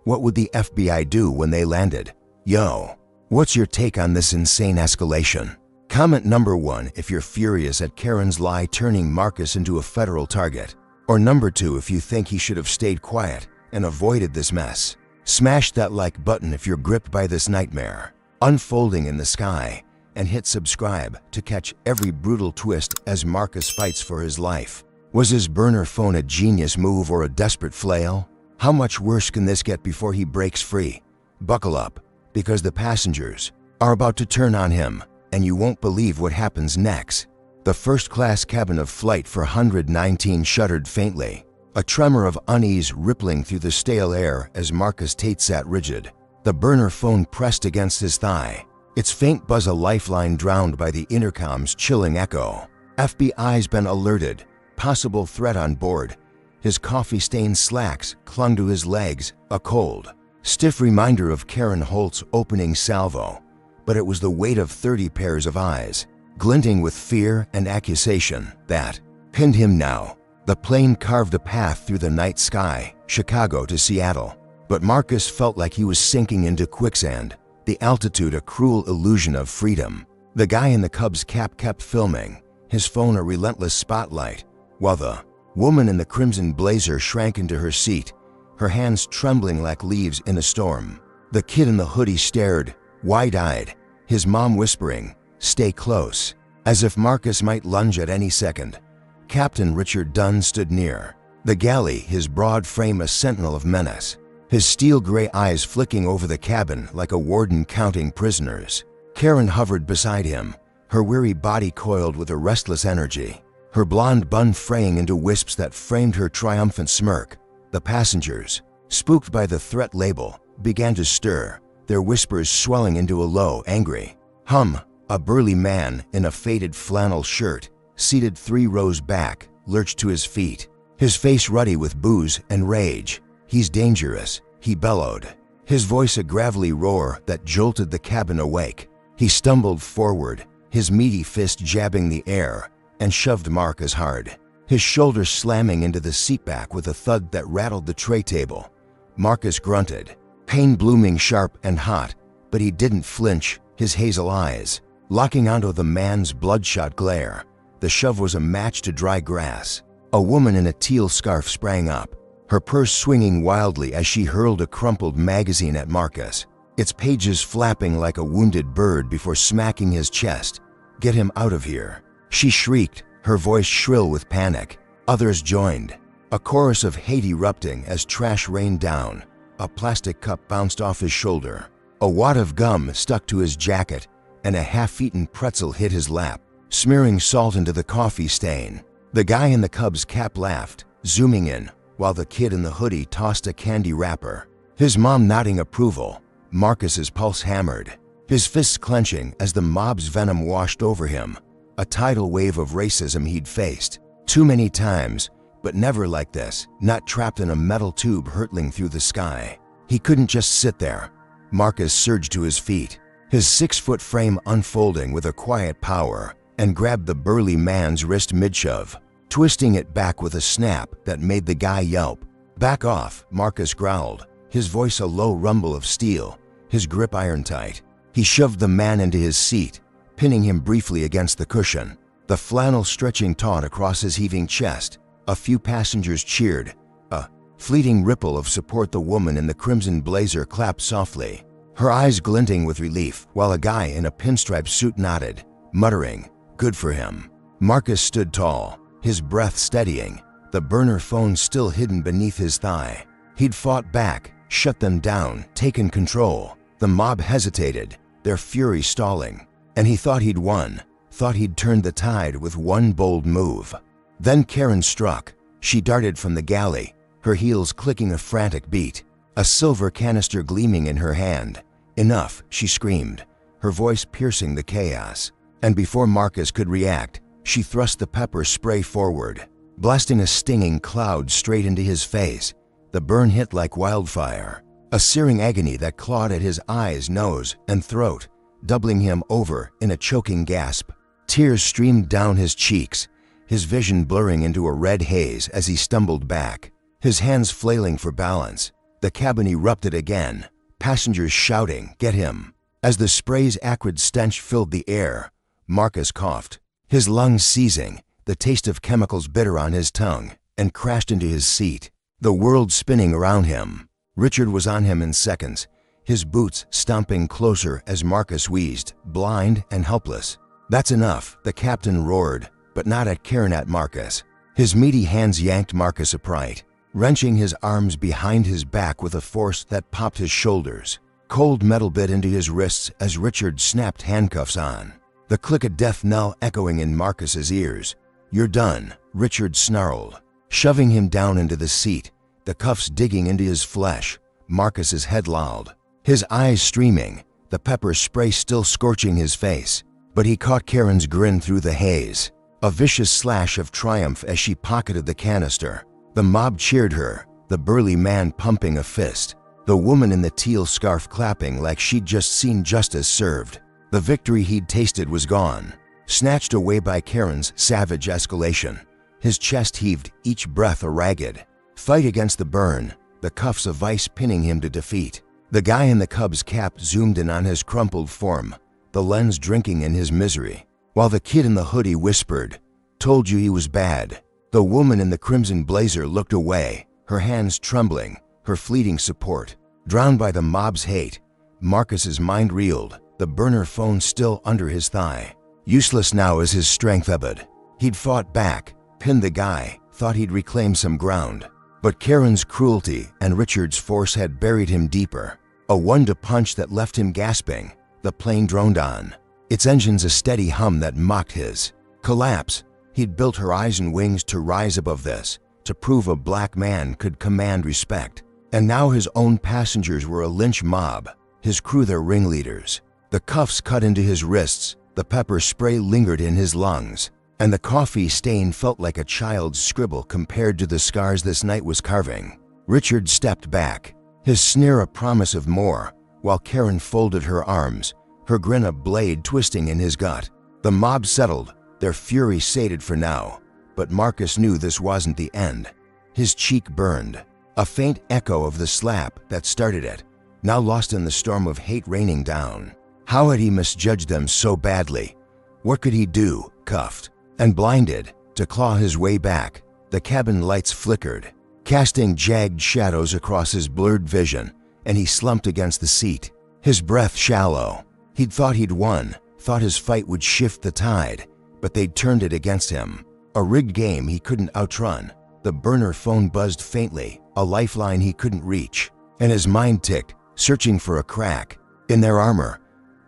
[SPEAKER 1] What would the FBI do when they landed? Yo, what's your take on this insane escalation? Comment number 1 if you're furious at Karen's lie turning Marcus into a federal target. Or number 2 if you think he should have stayed quiet and avoided this mess. Smash that like button if you're gripped by this nightmare unfolding in the sky, and hit subscribe to catch every brutal twist as Marcus fights for his life. Was his burner phone a genius move or a desperate flail? How much worse can this get before he breaks free? Buckle up, because the passengers are about to turn on him, and you won't believe what happens next. The first-class cabin of Flight for 119 shuddered faintly, a tremor of unease rippling through the stale air as Marcus Tate sat rigid, the burner phone pressed against his thigh, its faint buzz a lifeline drowned by the intercom's chilling echo. FBI's been alerted, possible threat on board. His coffee-stained slacks clung to his legs, a cold, stiff reminder of Karen Holt's opening salvo, but it was the weight of 30 pairs of eyes, glinting with fear and accusation, that pinned him now. The plane carved a path through the night sky, Chicago to Seattle, but Marcus felt like he was sinking into quicksand, the altitude a cruel illusion of freedom. The guy in the Cubs cap kept filming, his phone a relentless spotlight, while the woman in the crimson blazer shrank into her seat, her hands trembling like leaves in a storm. The kid in the hoodie stared, wide-eyed, his mom whispering, "Stay close," as if Marcus might lunge at any second. Captain Richard Dunn stood near, the galley, his broad frame a sentinel of menace, his steel-gray eyes flicking over the cabin like a warden counting prisoners. Karen hovered beside him, her weary body coiled with a restless energy, her blonde bun fraying into wisps that framed her triumphant smirk. The passengers, spooked by the threat label, began to stir, their whispers swelling into a low, angry hum. A burly man in a faded flannel shirt, seated 3 rows back, lurched to his feet, his face ruddy with booze and rage. "He's dangerous," he bellowed, his voice a gravelly roar that jolted the cabin awake. He stumbled forward, his meaty fist jabbing the air, and shoved Marcus hard, his shoulder slamming into the seatback with a thud that rattled the tray table. Marcus grunted, pain blooming sharp and hot, but he didn't flinch, his hazel eyes locking onto the man's bloodshot glare. The shove was a match to dry grass. A woman in a teal scarf sprang up, her purse swinging wildly as she hurled a crumpled magazine at Marcus, its pages flapping like a wounded bird before smacking his chest. "Get him out of here," she shrieked, her voice shrill with panic. Others joined, a chorus of hate erupting as trash rained down. A plastic cup bounced off his shoulder, a wad of gum stuck to his jacket, and a half-eaten pretzel hit his lap, smearing salt into the coffee stain. The guy in the Cubs cap laughed, zooming in, while the kid in the hoodie tossed a candy wrapper, his mom nodding approval. Marcus's pulse hammered, his fists clenching as the mob's venom washed over him, a tidal wave of racism he'd faced too many times, but never like this, not trapped in a metal tube hurtling through the sky. He couldn't just sit there. Marcus surged to his feet, his 6-foot frame unfolding with a quiet power, and grabbed the burly man's wrist mid-shove, twisting it back with a snap that made the guy yelp. "Back off," Marcus growled, his voice a low rumble of steel, his grip iron-tight. He shoved the man into his seat, pinning him briefly against the cushion, the flannel stretching taut across his heaving chest. A few passengers cheered, a fleeting ripple of support. The woman in the crimson blazer clapped softly, her eyes glinting with relief, while a guy in a pinstripe suit nodded, muttering, "Good for him." Marcus stood tall, his breath steadying, the burner phone still hidden beneath his thigh. He'd fought back, shut them down, taken control. The mob hesitated, their fury stalling, and he thought he'd won, thought he'd turned the tide with one bold move. Then Karen struck. She darted from the galley, her heels clicking a frantic beat, a silver canister gleaming in her hand. "Enough," she screamed, her voice piercing the chaos. And before Marcus could react, she thrust the pepper spray forward, blasting a stinging cloud straight into his face. The burn hit like wildfire, a searing agony that clawed at his eyes, nose, and throat, doubling him over in a choking gasp. Tears streamed down his cheeks, his vision blurring into a red haze as he stumbled back, his hands flailing for balance. The cabin erupted again, passengers shouting, "Get him!" As the spray's acrid stench filled the air, Marcus coughed, his lungs seizing, the taste of chemicals bitter on his tongue, and crashed into his seat, the world spinning around him. Richard was on him in seconds, his boots stomping closer as Marcus wheezed, blind and helpless. "That's enough," the captain roared, but not at Karen, at Marcus. His meaty hands yanked Marcus upright, wrenching his arms behind his back with a force that popped his shoulders. Cold metal bit into his wrists as Richard snapped handcuffs on, the click of death knell echoing in Marcus's ears. "You're done," Richard snarled, shoving him down into the seat, the cuffs digging into his flesh. Marcus's head lolled, his eyes streaming, the pepper spray still scorching his face. But he caught Karen's grin through the haze, a vicious slash of triumph as she pocketed the canister. The mob cheered her, the burly man pumping a fist, the woman in the teal scarf clapping like she'd just seen justice served. The victory he'd tasted was gone, snatched away by Karen's savage escalation. His chest heaved, each breath a ragged fight against the burn, the cuffs of ice pinning him to defeat. The guy in the Cubs cap zoomed in on his crumpled form, the lens drinking in his misery, while the kid in the hoodie whispered, "Told you he was bad." The woman in the crimson blazer looked away, her hands trembling, her fleeting support drowned by the mob's hate. Marcus's mind reeled, the burner phone still under his thigh. Useless now as his strength ebbed. He'd fought back, pinned the guy, thought he'd reclaim some ground. But Karen's cruelty and Richard's force had buried him deeper. A one-two punch that left him gasping. The plane droned on, its engines a steady hum that mocked his collapse. He'd built her eyes and wings to rise above this, to prove a black man could command respect. And now his own passengers were a lynch mob, his crew their ringleaders. The cuffs cut into his wrists, the pepper spray lingered in his lungs, and the coffee stain felt like a child's scribble compared to the scars this night was carving. Richard stepped back, his sneer a promise of more, while Karen folded her arms, her grin a blade twisting in his gut. The mob settled, their fury sated for now, but Marcus knew this wasn't the end. His cheek burned, a faint echo of the slap that started it, now lost in the storm of hate raining down. How had he misjudged them so badly? What could he do, cuffed and blinded, to claw his way back? The cabin lights flickered, casting jagged shadows across his blurred vision, and he slumped against the seat, his breath shallow. He'd thought he'd won, thought his fight would shift the tide, but they'd turned it against him. A rigged game he couldn't outrun. The burner phone buzzed faintly, a lifeline he couldn't reach, and his mind ticked, searching for a crack in their armor.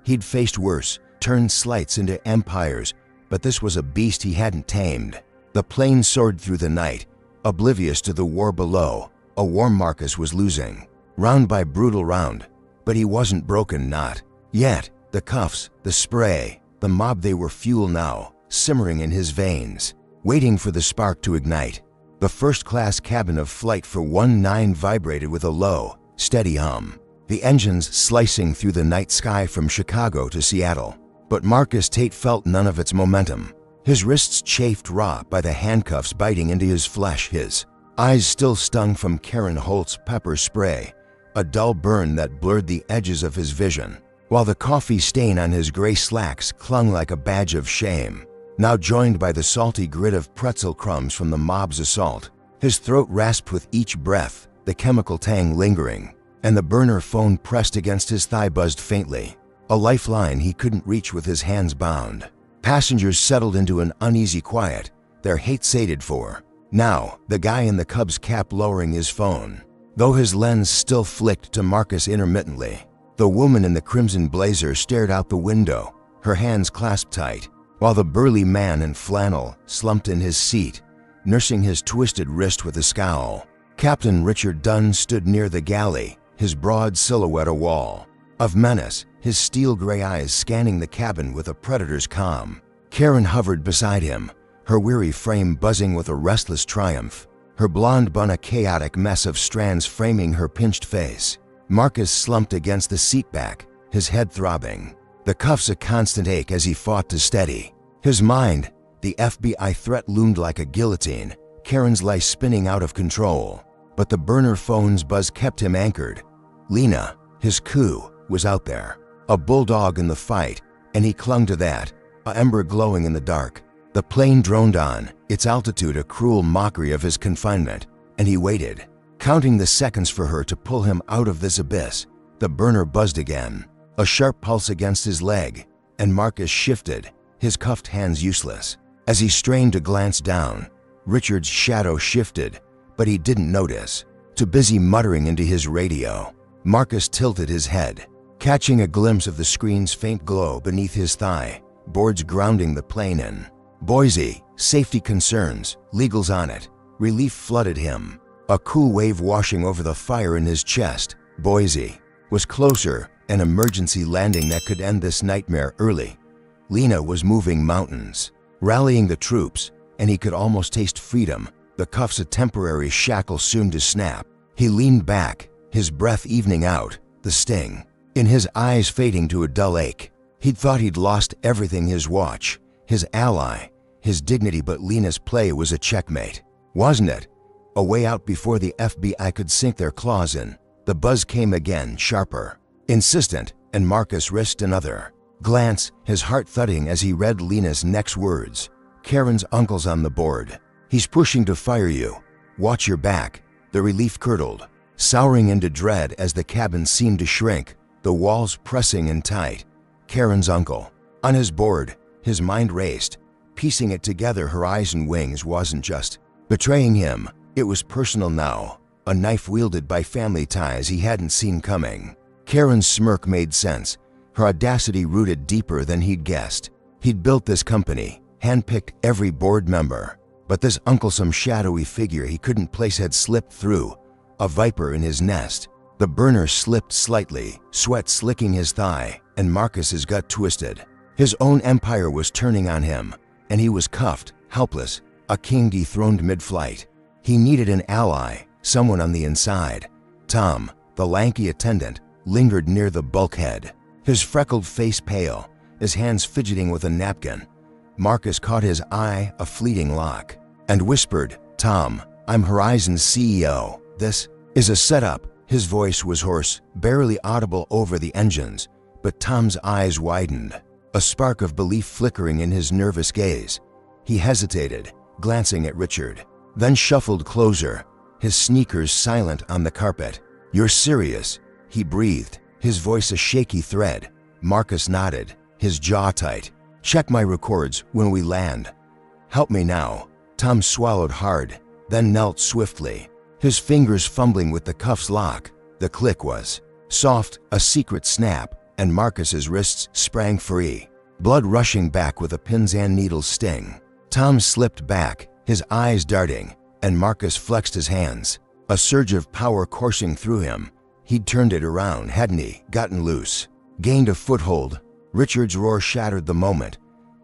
[SPEAKER 1] He'd faced worse, turned slights into empires, but this was a beast he hadn't tamed. The plane soared through the night, oblivious to the war below, a war Marcus was losing, round by brutal round, but he wasn't broken, not yet. The cuffs, the spray, the mob, they were fuel now, simmering in his veins, waiting for the spark to ignite. The first-class cabin of Flight for 19 vibrated with a low, steady hum, the engines slicing through the night sky from Chicago to Seattle. But Marcus Tate felt none of its momentum. His wrists chafed raw by the handcuffs biting into his flesh, his eyes still stung from Karen Holt's pepper spray, a dull burn that blurred the edges of his vision, while the coffee stain on his gray slacks clung like a badge of shame, now joined by the salty grit of pretzel crumbs from the mob's assault. His throat rasped with each breath, the chemical tang lingering, and the burner phone pressed against his thigh buzzed faintly, a lifeline he couldn't reach with his hands bound. Passengers settled into an uneasy quiet, their hate sated for. Now, the guy in the Cubs cap lowering his phone, though his lens still flicked to Marcus intermittently. The woman in the crimson blazer stared out the window, her hands clasped tight, while the burly man in flannel slumped in his seat, nursing his twisted wrist with a scowl. Captain Richard Dunn stood near the galley, his broad silhouette a wall of menace, his steel-gray eyes scanning the cabin with a predator's calm. Karen hovered beside him, her weary frame buzzing with a restless triumph, her blonde bun a chaotic mess of strands framing her pinched face. Marcus slumped against the seat back, his head throbbing, the cuffs a constant ache as he fought to steady his mind. The FBI threat loomed like a guillotine, Karen's life spinning out of control. But the burner phone's buzz kept him anchored. Lena, his coup, was out there, a bulldog in the fight, and he clung to that, a ember glowing in the dark. The plane droned on, its altitude a cruel mockery of his confinement, and he waited, Counting the seconds for her to pull him out of this abyss, the burner buzzed again, a sharp pulse against his leg, and Marcus shifted, his cuffed hands useless. As he strained to glance down, Richard's shadow shifted, but he didn't notice. Too busy muttering into his radio, Marcus tilted his head, catching a glimpse of the screen's faint glow beneath his thigh, boards grounding the plane in. Boise, safety concerns, legals on it. Relief flooded him, a cool wave washing over the fire in his chest. Boise was closer, an emergency landing that could end this nightmare early. Lena was moving mountains, rallying the troops, and he could almost taste freedom, the cuffs a temporary shackle soon to snap. He leaned back, his breath evening out, the sting in his eyes fading to a dull ache. He'd thought he'd lost everything: his watch, his ally, his dignity, but Lena's play was a checkmate, wasn't it? A way out before the FBI could sink their claws in. The buzz came again, sharper, insistent, and Marcus risked another glance, his heart thudding as he read Lena's next words. Karen's uncle's on the board. He's pushing to fire you. Watch your back. The relief curdled, souring into dread as the cabin seemed to shrink, the walls pressing in tight. Karen's uncle. On his board, his mind raced, piecing it together. Horizon Wings wasn't just betraying him, it was personal now, a knife wielded by family ties he hadn't seen coming. Karen's smirk made sense, her audacity rooted deeper than he'd guessed. He'd built this company, handpicked every board member, but this uncle-some shadowy figure he couldn't place had slipped through, a viper in his nest. The burner slipped slightly, sweat slicking his thigh, and Marcus's gut twisted. His own empire was turning on him, and he was cuffed, helpless, a king dethroned mid-flight. He needed an ally, someone on the inside. Tom, the lanky attendant, lingered near the bulkhead, his freckled face pale, his hands fidgeting with a napkin. Marcus caught his eye, a fleeting lock, and whispered, "Tom, I'm Horizon's CEO. This is a setup." His voice was hoarse, barely audible over the engines, but Tom's eyes widened, a spark of belief flickering in his nervous gaze. He hesitated, glancing at Richard, then shuffled closer, his sneakers silent on the carpet. "You're serious?" he breathed, his voice a shaky thread. Marcus nodded, his jaw tight. "Check my records when we land." "Help me now." Tom swallowed hard, then knelt swiftly, his fingers fumbling with the cuff's lock. The click was soft, a secret snap, and Marcus's wrists sprang free, blood rushing back with a pins and needles sting. Tom slipped back, his eyes darting, and Marcus flexed his hands, a surge of power coursing through him. He'd turned it around, hadn't he? Gotten loose, gained a foothold. Richard's roar shattered the moment.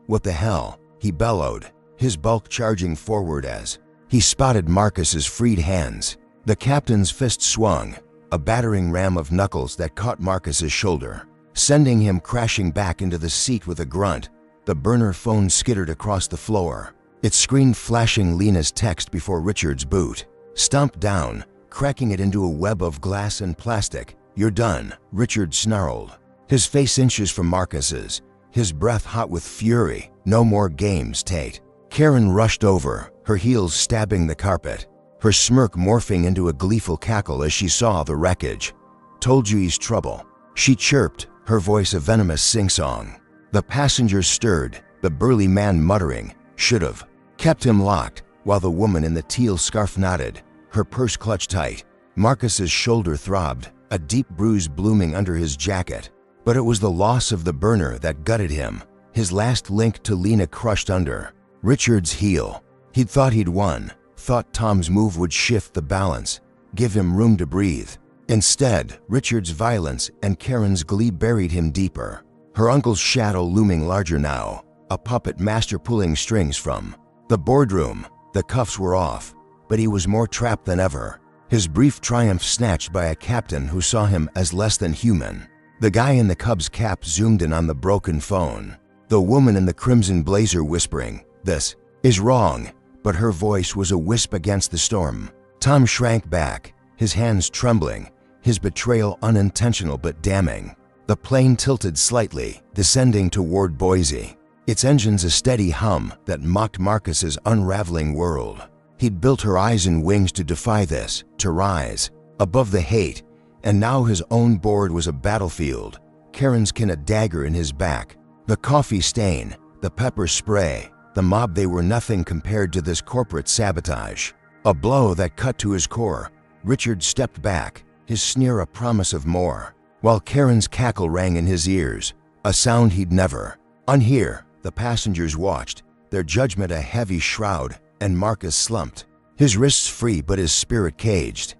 [SPEAKER 1] "What the hell?" he bellowed, his bulk charging forward as he spotted Marcus's freed hands. The captain's fist swung, a battering ram of knuckles that caught Marcus's shoulder, sending him crashing back into the seat with a grunt. The burner phone skittered across the floor, its screen flashing Lena's text before Richard's boot. Stomped down, cracking it into a web of glass and plastic. "You're done," Richard snarled, his face inches from Marcus's, his breath hot with fury. "No more games, Tate." Karen rushed over, her heels stabbing the carpet, her smirk morphing into a gleeful cackle as she saw the wreckage. "Told you he's trouble," she chirped, her voice a venomous sing-song. The passengers stirred, the burly man muttering, "Should've kept him locked," while the woman in the teal scarf nodded, her purse clutched tight. Marcus's shoulder throbbed, a deep bruise blooming under his jacket. But it was the loss of the burner that gutted him, his last link to Lena crushed under Richard's heel. He'd thought he'd won, thought Tom's move would shift the balance, give him room to breathe. Instead, Richard's violence and Karen's glee buried him deeper, her uncle's shadow looming larger now, a puppet master pulling strings from the boardroom. The cuffs were off, but he was more trapped than ever, his brief triumph snatched by a captain who saw him as less than human. The guy in the Cubs cap zoomed in on the broken phone, the woman in the crimson blazer whispering, "This is wrong," but her voice was a wisp against the storm. Tom shrank back, his hands trembling, his betrayal unintentional but damning. The plane tilted slightly, descending toward Boise, its engines a steady hum that mocked Marcus's unraveling world. He'd built her eyes and wings to defy this, to rise above the hate, and now his own board was a battlefield. Karen's kin a dagger in his back. The coffee stain, the pepper spray, the mob, they were nothing compared to this corporate sabotage. A blow that cut to his core. Richard stepped back, his sneer a promise of more, while Karen's cackle rang in his ears, a sound he'd never unhear. The passengers watched, their judgment a heavy shroud, and Marcus slumped, his wrists free but his spirit caged.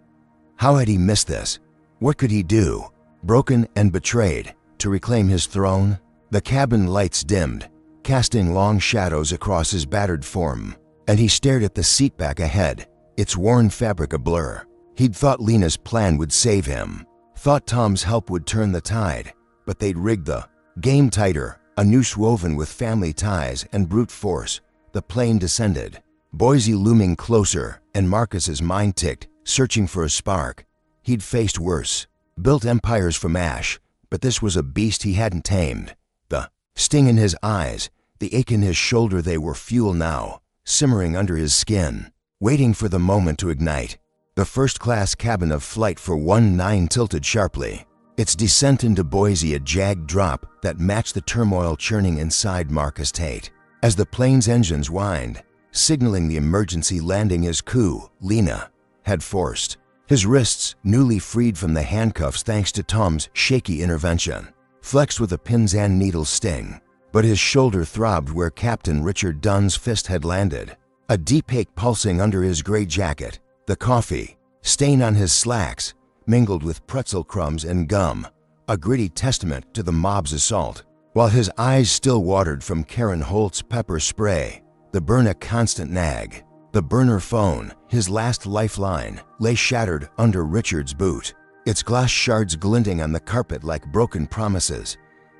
[SPEAKER 1] How had he missed this? What could he do, broken and betrayed, to reclaim his throne? The cabin lights dimmed, casting long shadows across his battered form, and he stared at the seat back ahead, its worn fabric a blur. He'd thought Lena's plan would save him, thought Tom's help would turn the tide, but they'd rigged the game tighter, a noose woven with family ties and brute force. The plane descended, Boise looming closer, and Marcus's mind ticked, searching for a spark. He'd faced worse, built empires from ash, but this was a beast he hadn't tamed. The sting in his eyes, the ache in his shoulder, they were fuel now, simmering under his skin, waiting for the moment to ignite. The first-class cabin of Flight 419 tilted sharply, its descent into Boise a jagged drop that matched the turmoil churning inside Marcus Tate. As the plane's engines whined, signaling the emergency landing his coup, Lena, had forced. His wrists, newly freed from the handcuffs thanks to Tom's shaky intervention, flexed with a pins and needles sting, but his shoulder throbbed where Captain Richard Dunn's fist had landed, a deep ache pulsing under his gray jacket. The coffee stain on his slacks mingled with pretzel crumbs and gum, a gritty testament to the mob's assault. While his eyes still watered from Karen Holt's pepper spray, the burn a constant nag. The burner phone, his last lifeline, lay shattered under Richard's boot, its glass shards glinting on the carpet like broken promises.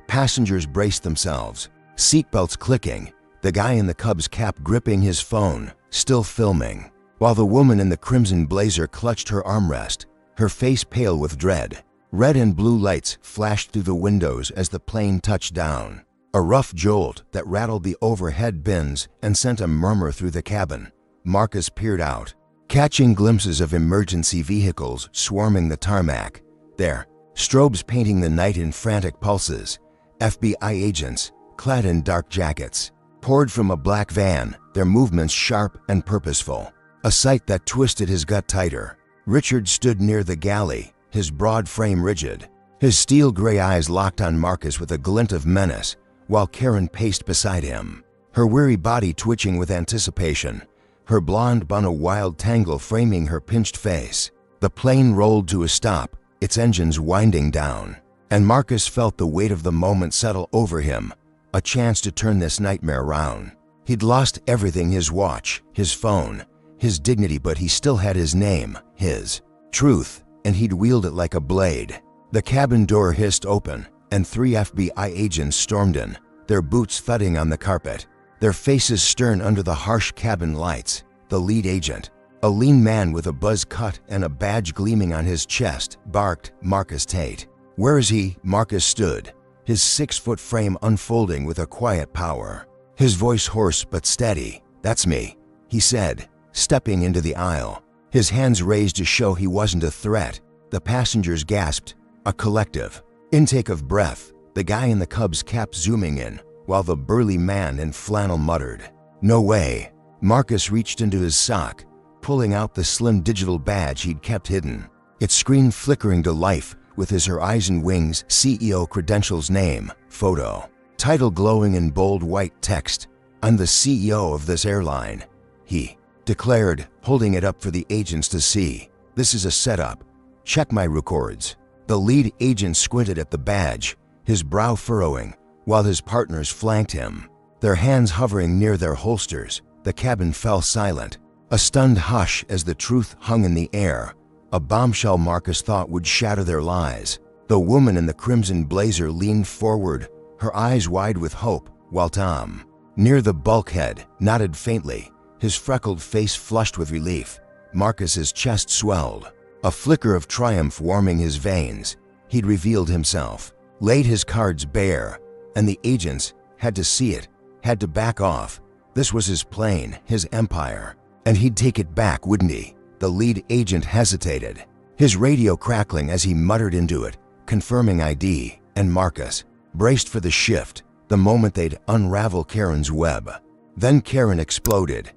[SPEAKER 1] Passengers braced themselves, seatbelts clicking, the guy in the Cubs cap gripping his phone, still filming, while the woman in the crimson blazer clutched her armrest, her face pale with dread. Red and blue lights flashed through the windows as the plane touched down, a rough jolt that rattled the overhead bins and sent a murmur through the cabin. Marcus peered out, catching glimpses of emergency vehicles swarming the tarmac. There, strobes painting the night in frantic pulses, FBI agents, clad in dark jackets, poured from a black van, their movements sharp and purposeful, a sight that twisted his gut tighter. Richard stood near the galley, his broad frame rigid, his steel gray eyes locked on Marcus with a glint of menace, while Karen paced beside him, her weary body twitching with anticipation, her blonde bun a wild tangle framing her pinched face. The plane rolled to a stop, its engines winding down, and Marcus felt the weight of the moment settle over him, a chance to turn this nightmare round. He'd lost everything, his watch, his phone, his dignity, but he still had his name, his truth, and he'd wield it like a blade. The cabin door hissed open, and 3 FBI agents stormed in, their boots thudding on the carpet, their faces stern under the harsh cabin lights. The lead agent, a lean man with a buzz cut and a badge gleaming on his chest, barked, "Marcus Tate." "Where is he?" Marcus stood, his 6-foot frame unfolding with a quiet power, his voice hoarse but steady. "That's me," he said, stepping into the aisle, his hands raised to show he wasn't a threat. The passengers gasped, a collective intake of breath, the guy in the Cubs cap zooming in, while the burly man in flannel muttered, "No way." Marcus reached into his sock, pulling out the slim digital badge he'd kept hidden, its screen flickering to life with his Horizon Wings CEO credentials, name, photo, title glowing in bold white text. "I'm the CEO of this airline," he declared, holding it up for the agents to see. "This is a setup. Check my records." The lead agent squinted at the badge, his brow furrowing, while his partners flanked him, their hands hovering near their holsters. The cabin fell silent, a stunned hush as the truth hung in the air, a bombshell Marcus thought would shatter their lives. The woman in the crimson blazer leaned forward, her eyes wide with hope, while Tom, near the bulkhead, nodded faintly, his freckled face flushed with relief. Marcus's chest swelled, a flicker of triumph warming his veins. He'd revealed himself, laid his cards bare, and the agents had to see it, had to back off. This was his plane, his empire, And he'd take it back, wouldn't he? The lead agent hesitated, his radio crackling as he muttered into it, confirming ID, and Marcus braced for the shift, the moment they'd unravel Karen's web. Then Karen exploded.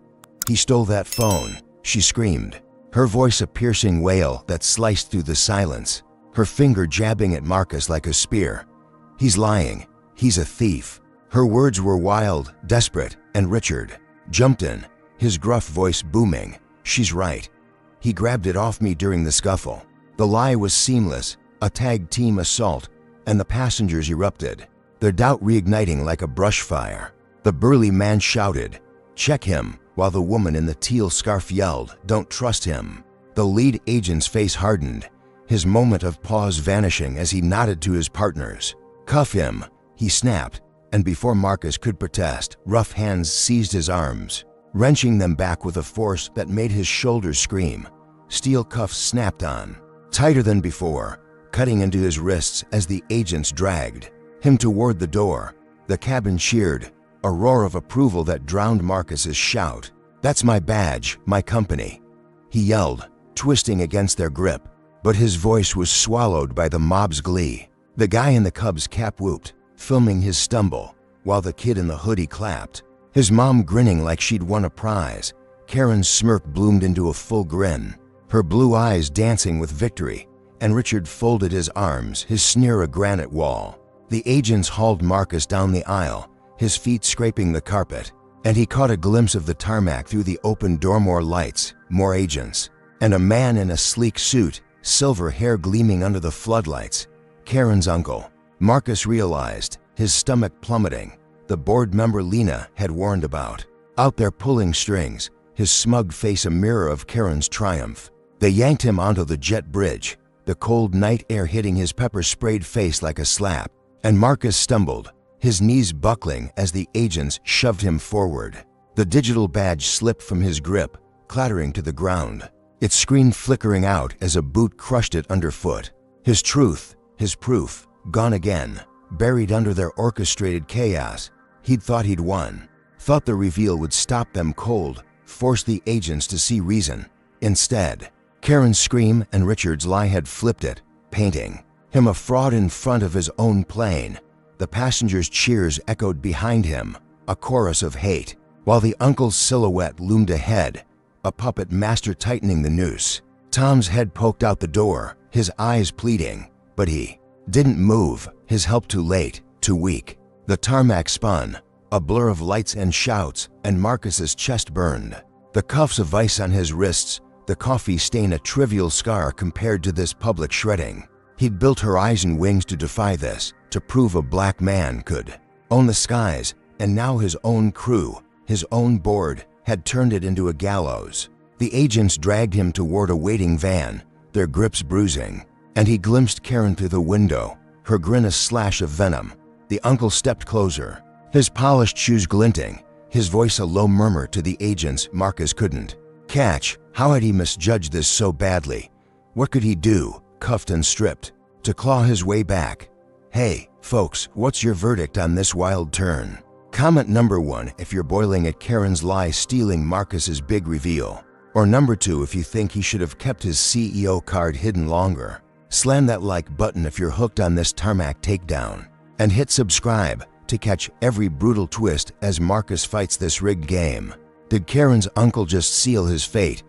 [SPEAKER 1] "He stole that phone," she screamed, her voice a piercing wail that sliced through the silence, her finger jabbing at Marcus like a spear. "He's lying. He's a thief." Her words were wild, desperate, and Richard jumped in, his gruff voice booming. "She's right. He grabbed it off me during the scuffle." The lie was seamless, a tag team assault, and the passengers erupted, their doubt reigniting like a brush fire. The burly man shouted, "Check him," while the woman in the teal scarf yelled, "Don't trust him." The lead agent's face hardened, his moment of pause vanishing as he nodded to his partners. "Cuff him," he snapped, and before Marcus could protest, rough hands seized his arms, wrenching them back with a force that made his shoulders scream. Steel cuffs snapped on, tighter than before, cutting into his wrists as the agents dragged him toward the door. The cabin cheered, a roar of approval that drowned Marcus's shout. "That's my badge, my company," he yelled, twisting against their grip, but his voice was swallowed by the mob's glee. The guy in the Cubs cap whooped, filming his stumble, while the kid in the hoodie clapped, his mom grinning like she'd won a prize. Karen's smirk bloomed into a full grin, her blue eyes dancing with victory, and Richard folded his arms, his sneer a granite wall. The agents hauled Marcus down the aisle, his feet scraping the carpet, and he caught a glimpse of the tarmac through the open door. More lights, more agents, and a man in a sleek suit, silver hair gleaming under the floodlights. Karen's uncle. Marcus realized, his stomach plummeting, the board member Lena had warned about. Out there pulling strings, his smug face a mirror of Karen's triumph. They yanked him onto the jet bridge, the cold night air hitting his pepper-sprayed face like a slap, and Marcus stumbled, his knees buckling as the agents shoved him forward. The digital badge slipped from his grip, clattering to the ground, its screen flickering out as a boot crushed it underfoot. His truth, his proof, gone again, buried under their orchestrated chaos. He'd thought he'd won, thought the reveal would stop them cold, force the agents to see reason. Instead, Karen's scream and Richard's lie had flipped it, painting him a fraud in front of his own plane. The passengers' cheers echoed behind him, a chorus of hate, while the uncle's silhouette loomed ahead, a puppet master tightening the noose. Tom's head poked out the door, his eyes pleading, but he didn't move, his help too late, too weak. The tarmac spun, a blur of lights and shouts, and Marcus's chest burned. The cuffs of ice on his wrists, the coffee stain a trivial scar compared to this public shredding. He'd built horizon wings to defy this, to prove a black man could own the skies, and now his own crew, his own board, had turned it into a gallows. The agents dragged him toward a waiting van, their grips bruising, and he glimpsed Karen through the window, her grin a slash of venom. The uncle stepped closer, his polished shoes glinting, his voice a low murmur to the agents Marcus couldn't catch. How had he misjudged this so badly? What could he do, cuffed and stripped, to claw his way back? "Hey, folks, what's your verdict on this wild turn?" Comment number 1 if you're boiling at Karen's lie stealing Marcus's big reveal. Or number 2 if you think he should have kept his CEO card hidden longer. Slam that like button if you're hooked on this tarmac takedown. And hit subscribe to catch every brutal twist as Marcus fights this rigged game. Did Karen's uncle just seal his fate?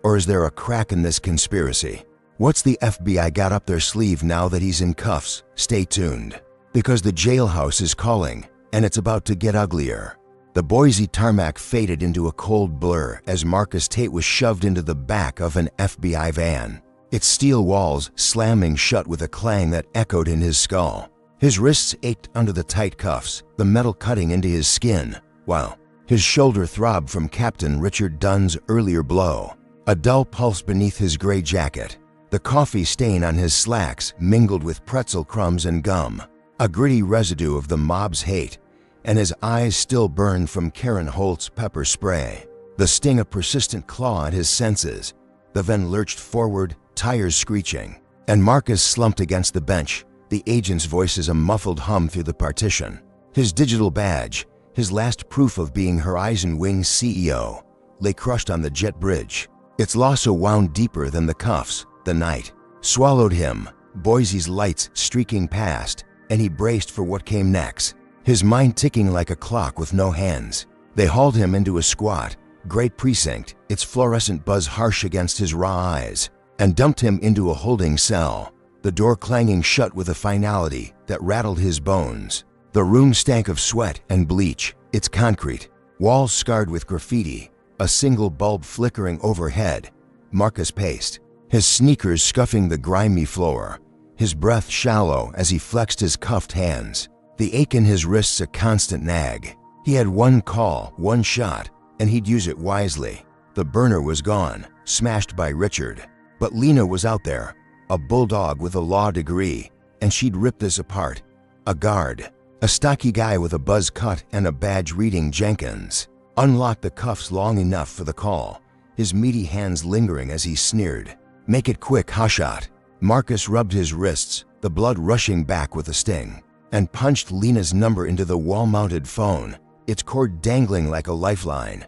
[SPEAKER 1] Or is there a crack in this conspiracy? What's the FBI got up their sleeve now that he's in cuffs? Stay tuned, because the jailhouse is calling, and it's about to get uglier. The Boise tarmac faded into a cold blur as Marcus Tate was shoved into the back of an FBI van, its steel walls slamming shut with a clang that echoed in his skull. His wrists ached under the tight cuffs, the metal cutting into his skin, while his shoulder throbbed from Captain Richard Dunn's earlier blow, a dull pulse beneath his gray jacket. The coffee stain on his slacks mingled with pretzel crumbs and gum, a gritty residue of the mob's hate, and his eyes still burned from Karen Holt's pepper spray. The sting a persistent claw at his senses. The van lurched forward, tires screeching, and Marcus slumped against the bench, the agent's voices a muffled hum through the partition. His digital badge, his last proof of being Horizon Wing's CEO, lay crushed on the jet bridge. Its lasso wound deeper than the cuffs. The night swallowed him, Boise's lights streaking past, and he braced for what came next, his mind ticking like a clock with no hands. They hauled him into a squat, great precinct, its fluorescent buzz harsh against his raw eyes, and dumped him into a holding cell, the door clanging shut with a finality that rattled his bones. The room stank of sweat and bleach, its concrete, walls scarred with graffiti, a single bulb flickering overhead. Marcus paced, his sneakers scuffing the grimy floor, his breath shallow as he flexed his cuffed hands, the ache in his wrists a constant nag. He had one call, one shot, and he'd use it wisely. The burner was gone, smashed by Richard. But Lena was out there, a bulldog with a law degree, and she'd rip this apart. A guard, a stocky guy with a buzz cut and a badge reading Jenkins, unlocked the cuffs long enough for the call, his meaty hands lingering as he sneered. "Make it quick, hotshot." Marcus rubbed his wrists, the blood rushing back with a sting, and punched Lena's number into the wall-mounted phone, its cord dangling like a lifeline.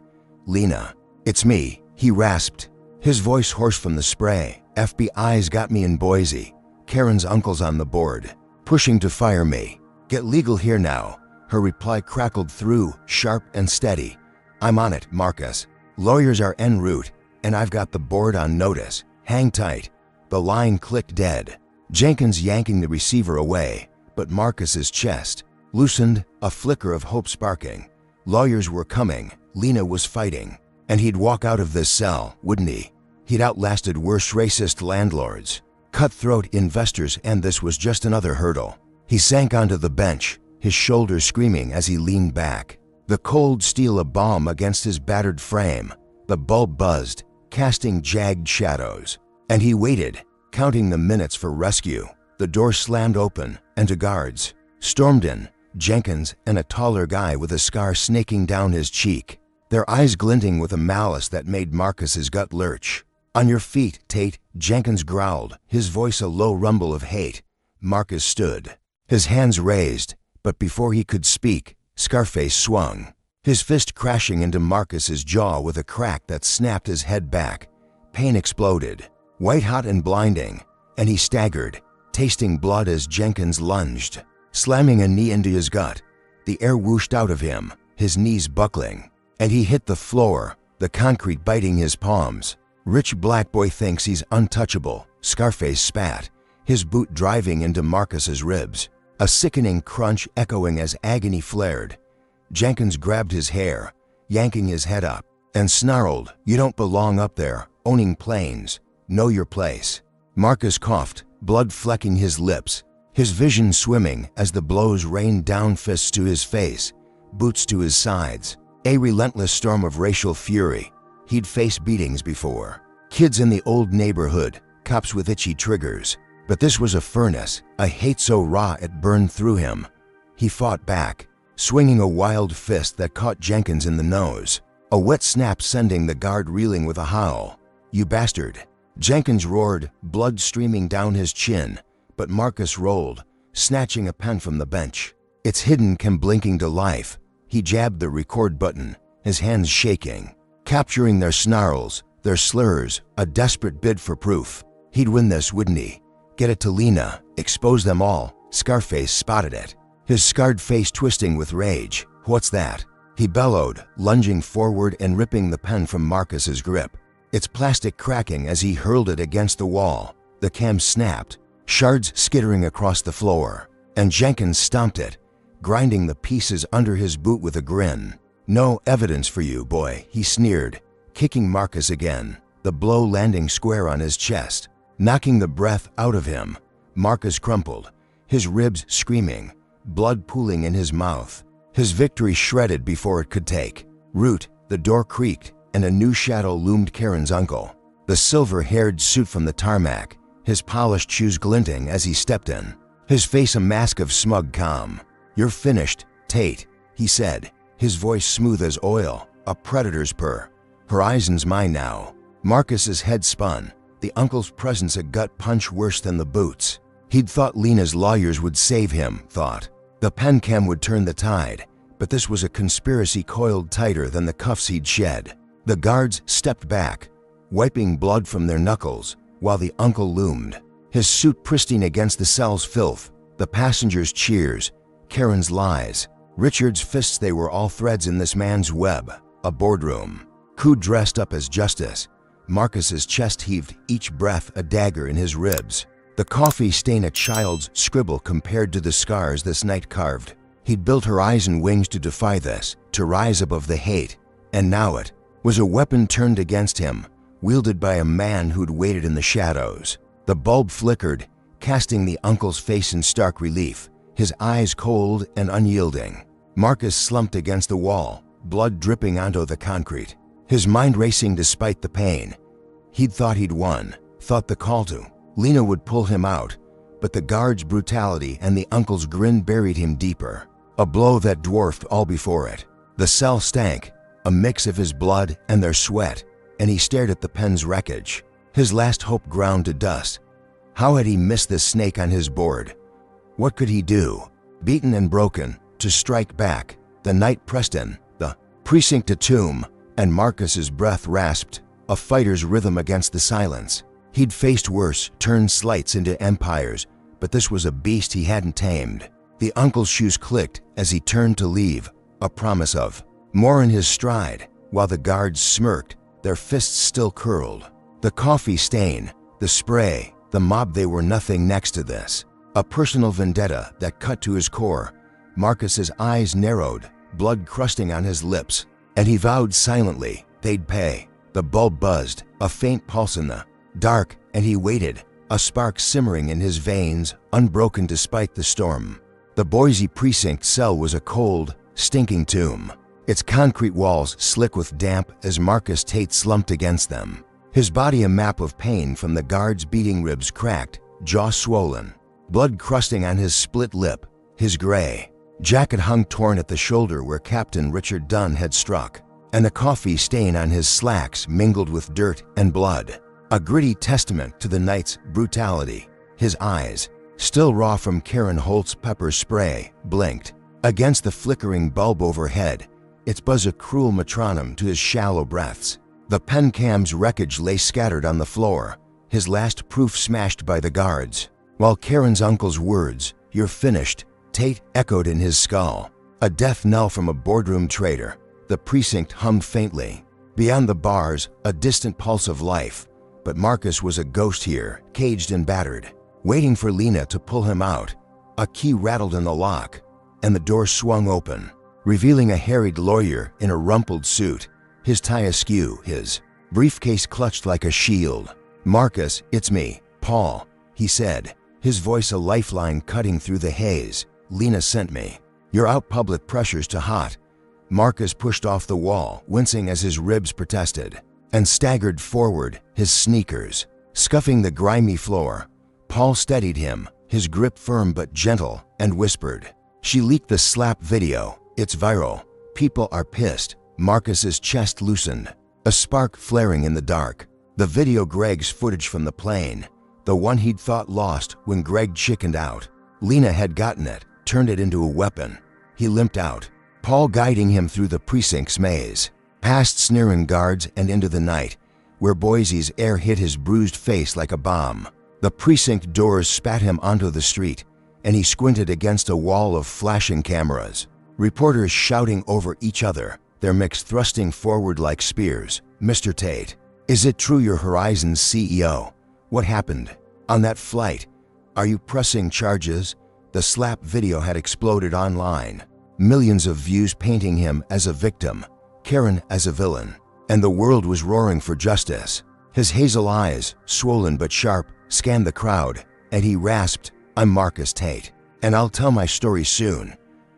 [SPEAKER 1] "Lena, it's me," he rasped, his voice hoarse from the spray. "FBI's got me in Boise. Karen's uncle's on the board, pushing to fire me. Get legal here now." Her reply crackled through, sharp and steady. "I'm on it, Marcus. Lawyers are en route, and I've got the board on notice. Hang tight." The line clicked dead, Jenkins yanking the receiver away, but Marcus's chest loosened, a flicker of hope sparking. Lawyers were coming, Lena was fighting, and he'd walk out of this cell, wouldn't he? He'd outlasted worse racist landlords, cutthroat investors, and this was just another hurdle. He sank onto the bench, his shoulders screaming as he leaned back, the cold steel a balm against his battered frame. The bulb buzzed, casting jagged shadows, and he waited, counting the minutes for rescue. The door slammed open, and two guards stormed in, Jenkins and a taller guy with a scar snaking down his cheek, their eyes glinting with a malice that made Marcus's gut lurch. "On your feet, Tate," Jenkins growled, his voice a low rumble of hate. Marcus stood, his hands raised, but before he could speak, Scarface swung, his fist crashing into Marcus's jaw with a crack that snapped his head back. Pain exploded, white-hot and blinding, and he staggered, tasting blood as Jenkins lunged, slamming a knee into his gut. The air whooshed out of him, his knees buckling, and he hit the floor, the concrete biting his palms. "Rich black boy thinks he's untouchable," Scarface spat, his boot driving into Marcus's ribs, a sickening crunch echoing as agony flared. Jenkins grabbed his hair, yanking his head up, and snarled, "You don't belong up there, owning planes. Know your place." Marcus coughed, blood flecking his lips, his vision swimming as the blows rained down, fists to his face, boots to his sides, a relentless storm of racial fury. He'd faced beatings before, kids in the old neighborhood, cops with itchy triggers, but this was a furnace, a hate so raw it burned through him. He fought back, swinging a wild fist that caught Jenkins in the nose, a wet snap sending the guard reeling with a howl. "You bastard!" Jenkins roared, blood streaming down his chin, but Marcus rolled, snatching a pen from the bench, its hidden chem blinking to life. He jabbed the record button, his hands shaking, capturing their snarls, their slurs, a desperate bid for proof. He'd win this, wouldn't he? Get it to Lena, expose them all. Scarface spotted it, his scarred face twisting with rage. "What's that?" he bellowed, lunging forward and ripping the pen from Marcus's grip, its plastic cracking as he hurled it against the wall. The cam snapped, shards skittering across the floor, and Jenkins stomped it, grinding the pieces under his boot with a grin. "No evidence for you, boy," he sneered, kicking Marcus again, the blow landing square on his chest, knocking the breath out of him. Marcus crumpled, his ribs screaming, blood pooling in his mouth, his victory shredded before it could take root. The door creaked, and a new shadow loomed, Karen's uncle, the silver-haired suit from the tarmac, his polished shoes glinting as he stepped in, his face a mask of smug calm. "You're finished, Tate," he said, his voice smooth as oil, a predator's purr. "Horizon's mine now." Marcus's head spun, the uncle's presence a gut punch worse than the boots. He'd thought Lena's lawyers would save him, thought the pen cam would turn the tide, but this was a conspiracy coiled tighter than the cuffs he'd shed. The guards stepped back, wiping blood from their knuckles, while the uncle loomed, his suit pristine against the cell's filth, the passengers' cheers, Karen's lies, Richard's fists. They were all threads in this man's web, a boardroom. Coup dressed up as justice. Marcus's chest heaved, each breath a dagger in his ribs. The coffee stain a child's scribble compared to the scars this night carved. He'd built her eyes and wings to defy this, to rise above the hate, and now it was a weapon turned against him, wielded by a man who'd waited in the shadows. The bulb flickered, casting the uncle's face in stark relief, his eyes cold and unyielding. Marcus slumped against the wall, blood dripping onto the concrete, his mind racing despite the pain. He'd thought he'd won, thought the call to Lena would pull him out, but the guard's brutality and the uncle's grin buried him deeper, a blow that dwarfed all before it. The cell stank, a mix of his blood and their sweat, and he stared at the pen's wreckage, his last hope ground to dust. How had he missed this snake on his board? What could he do? Beaten and broken, to strike back. The night pressed in, the precinct to tomb, and Marcus's breath rasped, a fighter's rhythm against the silence. He'd faced worse, turned slights into empires, but this was a beast he hadn't tamed. The uncle's shoes clicked as he turned to leave, a promise of more in his stride, while the guards smirked, their fists still curled. The coffee stain, the spray, the mob, they were nothing next to this. A personal vendetta that cut to his core. Marcus's eyes narrowed, blood crusting on his lips, and he vowed silently they'd pay. The bulb buzzed, a faint pulse in the dark, and he waited, a spark simmering in his veins, unbroken despite the storm. The Boise precinct cell was a cold, stinking tomb, its concrete walls slick with damp as Marcus Tate slumped against them, his body a map of pain from the guard's beating, ribs cracked, jaw swollen, blood crusting on his split lip. His gray jacket hung torn at the shoulder where Captain Richard Dunn had struck, and the coffee stain on his slacks mingled with dirt and blood, a gritty testament to the night's brutality. His eyes, still raw from Karen Holt's pepper spray, blinked against the flickering bulb overhead, its buzz a cruel metronome to his shallow breaths. The pen cam's wreckage lay scattered on the floor, his last proof smashed by the guards, while Karen's uncle's words, "You're finished," Tate echoed in his skull, a death knell from a boardroom traitor. The precinct hummed faintly. Beyond the bars, a distant pulse of life, but Marcus was a ghost here, caged and battered, waiting for Lena to pull him out. A key rattled in the lock, and the door swung open, revealing a harried lawyer in a rumpled suit, his tie askew, his briefcase clutched like a shield. "Marcus, it's me, Paul," he said, his voice a lifeline cutting through the haze. "Lena sent me. You're out, public pressure's too hot." Marcus pushed off the wall, wincing as his ribs protested, and staggered forward, his sneakers scuffing the grimy floor. Paul steadied him, his grip firm but gentle, and whispered, "She leaked the slap video. It's viral. People are pissed." Marcus's chest loosened, a spark flaring in the dark. The video, Greg's footage from the plane, the one he'd thought lost when Greg chickened out. Lena had gotten it, turned it into a weapon. He limped out, Paul guiding him through the precinct's maze, past sneering guards and into the night, where Boise's air hit his bruised face like a bomb. The precinct doors spat him onto the street, and he squinted against a wall of flashing cameras, reporters shouting over each other, their mix thrusting forward like spears. "Mr. Tate, is it true you're Horizon's CEO? What happened on that flight? Are you pressing charges?" The slap video had exploded online, millions of views painting him as a victim, Karen as a villain, and the world was roaring for justice. His hazel eyes, swollen but sharp, scanned the crowd, and he rasped, "I'm Marcus Tate, and I'll tell my story soon."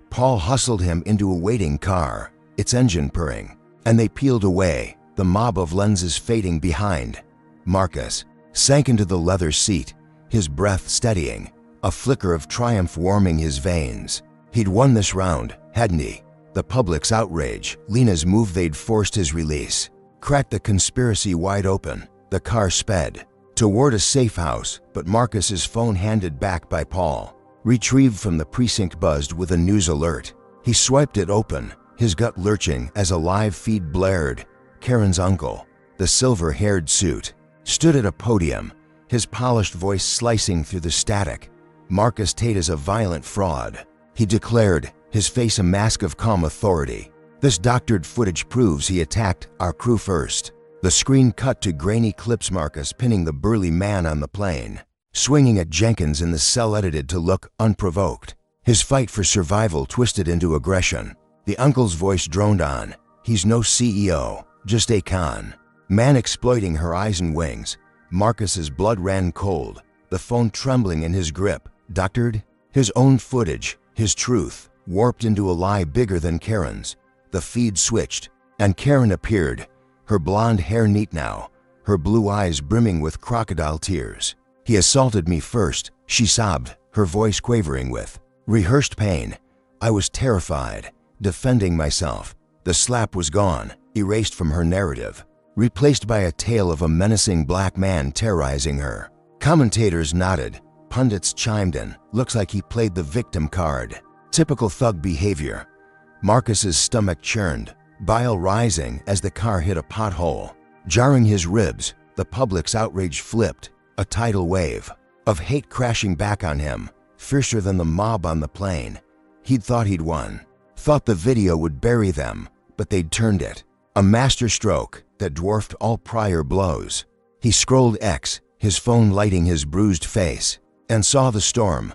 [SPEAKER 1] Paul hustled him into a waiting car, its engine purring, and they peeled away, the mob of lenses fading behind. Marcus sank into the leather seat, his breath steadying, a flicker of triumph warming his veins. He'd won this round, hadn't he? The public's outrage, Lena's move, they'd forced his release, cracked the conspiracy wide open. The car sped toward a safe house, but Marcus's phone, handed back by Paul, retrieved from the precinct, buzzed with a news alert. He swiped it open, his gut lurching as a live feed blared. Karen's uncle, the silver-haired suit, stood at a podium, his polished voice slicing through the static. Marcus Tate is a violent fraud, he declared, his face a mask of calm authority. This doctored footage proves he attacked our crew first. The screen cut to grainy clips Marcus pinning the burly man on the plane, swinging at Jenkins in the cell edited to look unprovoked. His fight for survival twisted into aggression. The uncle's voice droned on. He's no CEO, just a con. Man exploiting her eyes and wings. Marcus's blood ran cold, the phone trembling in his grip. Doctored? His own footage, his truth, warped into a lie bigger than Karen's. The feed switched, and Karen appeared, her blonde hair neat now, her blue eyes brimming with crocodile tears. He assaulted me first, she sobbed, her voice quavering with rehearsed pain. I was terrified, defending myself. The slap was gone, erased from her narrative, replaced by a tale of a menacing black man terrorizing her. Commentators nodded, pundits chimed in. Looks like he played the victim card. Typical thug behavior. Marcus's stomach churned, bile rising as the car hit a pothole, jarring his ribs. The public's outrage flipped, a tidal wave of hate crashing back on him, fiercer than the mob on the plane. He'd thought he'd won, thought the video would bury them, but they'd turned it. A masterstroke that dwarfed all prior blows. He scrolled X, his phone lighting his bruised face, and saw the storm.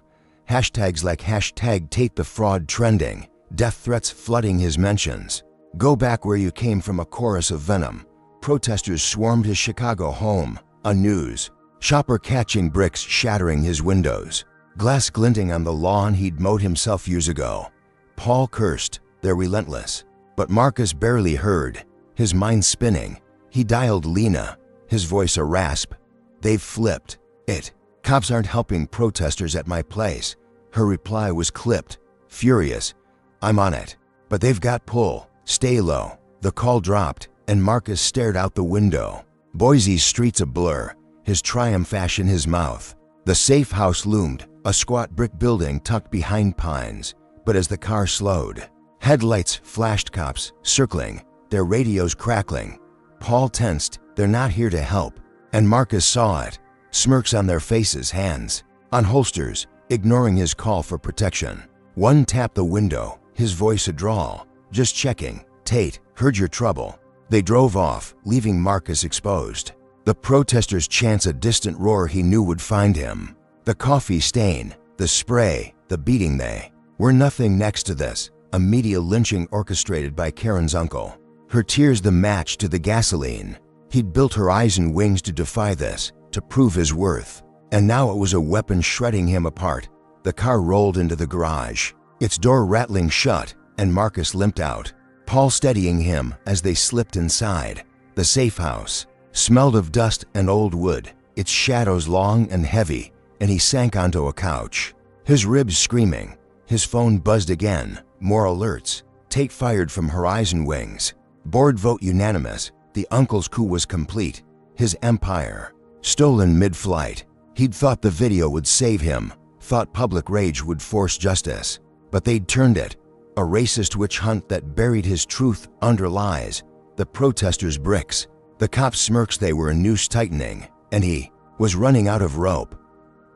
[SPEAKER 1] Hashtags like #Tate the fraud trending, death threats flooding his mentions. Go back where you came from, a chorus of venom. Protesters swarmed his Chicago home, a news shopper catching bricks shattering his windows, glass glinting on the lawn he'd mowed himself years ago. Paul cursed, they're relentless. But Marcus barely heard, his mind spinning. He dialed Lena, his voice a rasp. They've flipped it. Cops aren't helping protesters at my place. Her reply was clipped, furious. I'm on it. But they've got pull. Stay low. The call dropped, and Marcus stared out the window. Boise's streets a blur, his triumph ash in his mouth. The safe house loomed, a squat brick building tucked behind pines. But as the car slowed, headlights flashed, cops circling, their radios crackling. Paul tensed, they're not here to help. And Marcus saw it, smirks on their faces, hands on holsters, ignoring his call for protection. One tapped the window, his voice a drawl. Just checking. Tate, heard your trouble. They drove off, leaving Marcus exposed. The protesters' chants a distant roar he knew would find him. The coffee stain, the spray, the beating, they were nothing next to this. A media lynching orchestrated by Karen's uncle. Her tears the match to the gasoline. He'd built her eyes and wings to defy this, to prove his worth. And now it was a weapon shredding him apart. The car rolled into the garage, its door rattling shut, and Marcus limped out, Paul steadying him as they slipped inside. The safe house smelled of dust and old wood, its shadows long and heavy, and he sank onto a couch, his ribs screaming. His phone buzzed again, more alerts. Tate fired from Horizon Wings. Board vote unanimous. The uncle's coup was complete. His empire stolen mid-flight. He'd thought the video would save him, thought public rage would force justice. But they'd turned it. A racist witch hunt that buried his truth under lies. The protesters' bricks. The cops' smirks, they were a noose tightening. And he was running out of rope.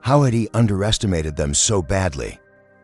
[SPEAKER 1] How had he underestimated them so badly?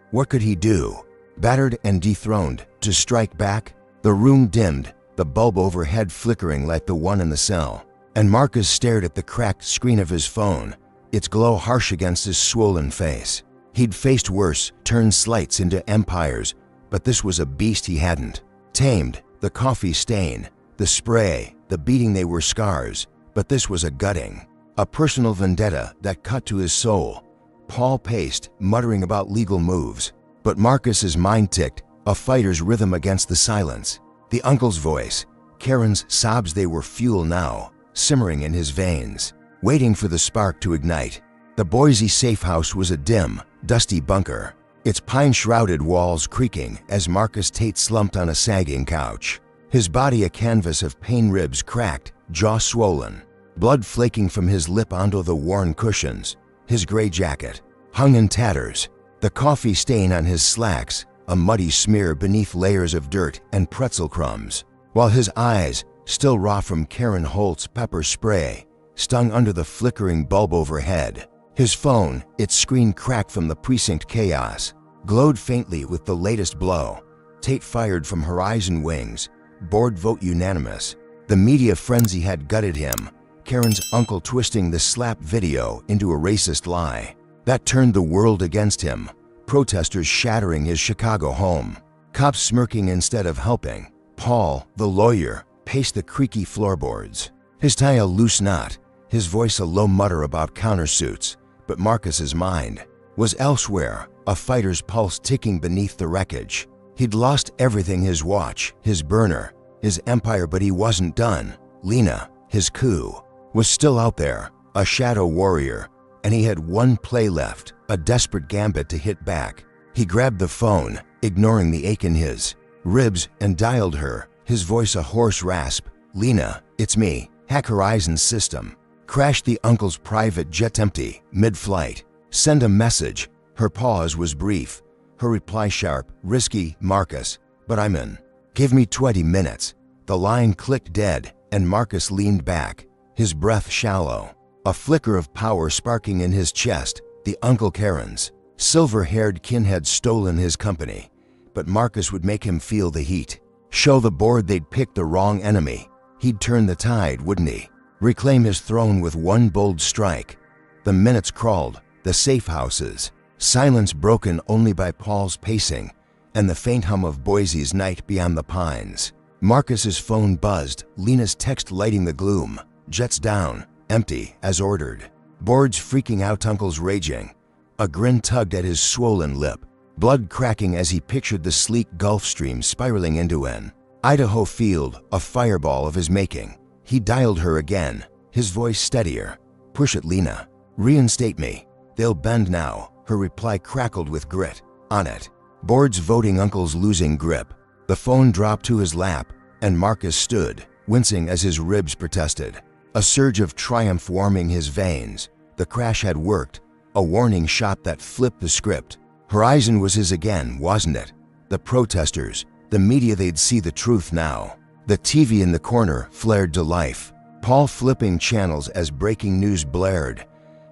[SPEAKER 1] What could he do? Battered and dethroned, to strike back? The room dimmed, the bulb overhead flickering like the one in the cell. And Marcus stared at the cracked screen of his phone, its glow harsh against his swollen face. He'd faced worse, turned slights into empires, but this was a beast he hadn't tamed. The coffee stain, the spray, the beating, they were scars, but this was a gutting, a personal vendetta that cut to his soul. Paul paced, muttering about legal moves, but Marcus's mind ticked, a fighter's rhythm against the silence. The uncle's voice, Karen's sobs, they were fuel now, simmering in his veins, waiting for the spark to ignite. The Boise safe house was a dim, dusty bunker, its pine-shrouded walls creaking as Marcus Tate slumped on a sagging couch, his body a canvas of pain, ribs cracked, jaw swollen, blood flaking from his lip onto the worn cushions. His gray jacket hung in tatters, the coffee stain on his slacks, a muddy smear beneath layers of dirt and pretzel crumbs, while his eyes, still raw from Karen Holt's pepper spray, stung under the flickering bulb overhead. His phone, its screen cracked from the precinct chaos, glowed faintly with the latest blow. Tate fired from Horizon Wings. Board vote unanimous. The media frenzy had gutted him. Karen's uncle twisting the slap video into a racist lie. That turned the world against him. Protesters shattering his Chicago home. Cops smirking instead of helping. Paul, the lawyer, paced the creaky floorboards. His tie a loose knot, his voice a low mutter about countersuits. But Marcus's mind was elsewhere, a fighter's pulse ticking beneath the wreckage. He'd lost everything, his watch, his burner, his empire, but he wasn't done. Lena, his coup, was still out there, a shadow warrior, and he had one play left, a desperate gambit to hit back. He grabbed the phone, ignoring the ache in his ribs, and dialed her, his voice a hoarse rasp. "Lena, it's me. Hack Horizon's system. Crashed the uncle's private jet empty, mid-flight. Send a message." Her pause was brief, her reply sharp. "Risky, Marcus, but I'm in. Give me 20 minutes." The line clicked dead, and Marcus leaned back, his breath shallow, a flicker of power sparking in his chest. The Uncle Karen's silver-haired kin had stolen his company, but Marcus would make him feel the heat. Show the board they'd picked the wrong enemy. He'd turn the tide, wouldn't he? Reclaim his throne with one bold strike. The minutes crawled, the safe houses, silence broken only by Paul's pacing and the faint hum of Boise's night beyond the pines. Marcus's phone buzzed, Lena's text lighting the gloom. Jets down, empty, as ordered. Boards freaking out, uncle's raging. A grin tugged at his swollen lip, blood cracking as he pictured the sleek Gulf Stream spiraling into an Idaho field, a fireball of his making. He dialed her again, his voice steadier. "Push it, Lena. Reinstate me. They'll bend now." Her reply crackled with grit. "On it." Board's voting, uncle's losing grip. The phone dropped to his lap, and Marcus stood, wincing as his ribs protested. A surge of triumph warming his veins. The crash had worked, a warning shot that flipped the script. Horizon was his again, wasn't it? The protesters, the media, they'd see the truth now. The TV in the corner flared to life, Paul flipping channels as breaking news blared.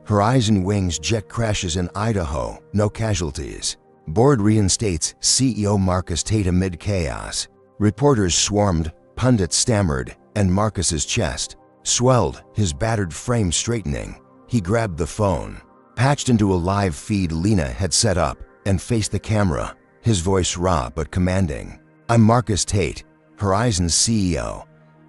[SPEAKER 1] Horizon Wings jet crashes in Idaho, no casualties. Board reinstates CEO Marcus Tate amid chaos. Reporters swarmed, pundits stammered, and Marcus's chest swelled, his battered frame straightening. He grabbed the phone, patched into a live feed Lena had set up, and faced the camera, his voice raw but commanding. "I'm Marcus Tate, Horizon's CEO.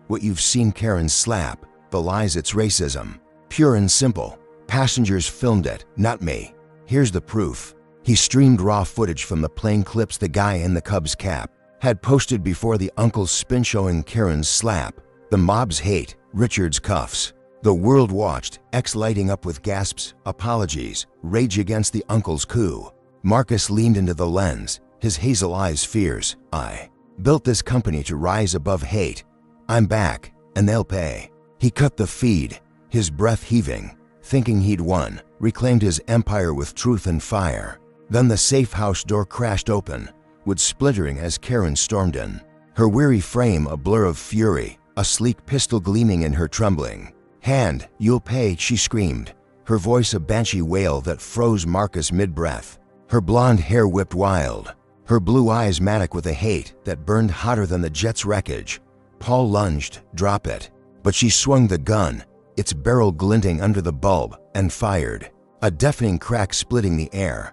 [SPEAKER 1] What you've seen, Karen's slap, the lies, it's racism. Pure and simple. Passengers filmed it, not me. Here's the proof." He streamed raw footage from the plane clips the guy in the Cubs cap had posted before the uncle's spin, showing Karen's slap, the mob's hate, Richard's cuffs. The world watched, X lighting up with gasps, apologies, rage against the uncle's coup. Marcus leaned into the lens, his hazel eyes fierce. "I built this company to rise above hate. I'm back, and they'll pay." He cut the feed, his breath heaving, thinking he'd won, reclaimed his empire with truth and fire. Then the safe house door crashed open, wood splintering as Karen stormed in. Her weary frame a blur of fury, a sleek pistol gleaming in her trembling hand. "You'll pay," she screamed, her voice a banshee wail that froze Marcus mid-breath. Her blonde hair whipped wild, her blue eyes manic with a hate that burned hotter than the jet's wreckage. Paul lunged, "Drop it." But she swung the gun, its barrel glinting under the bulb, and fired. A deafening crack splitting the air.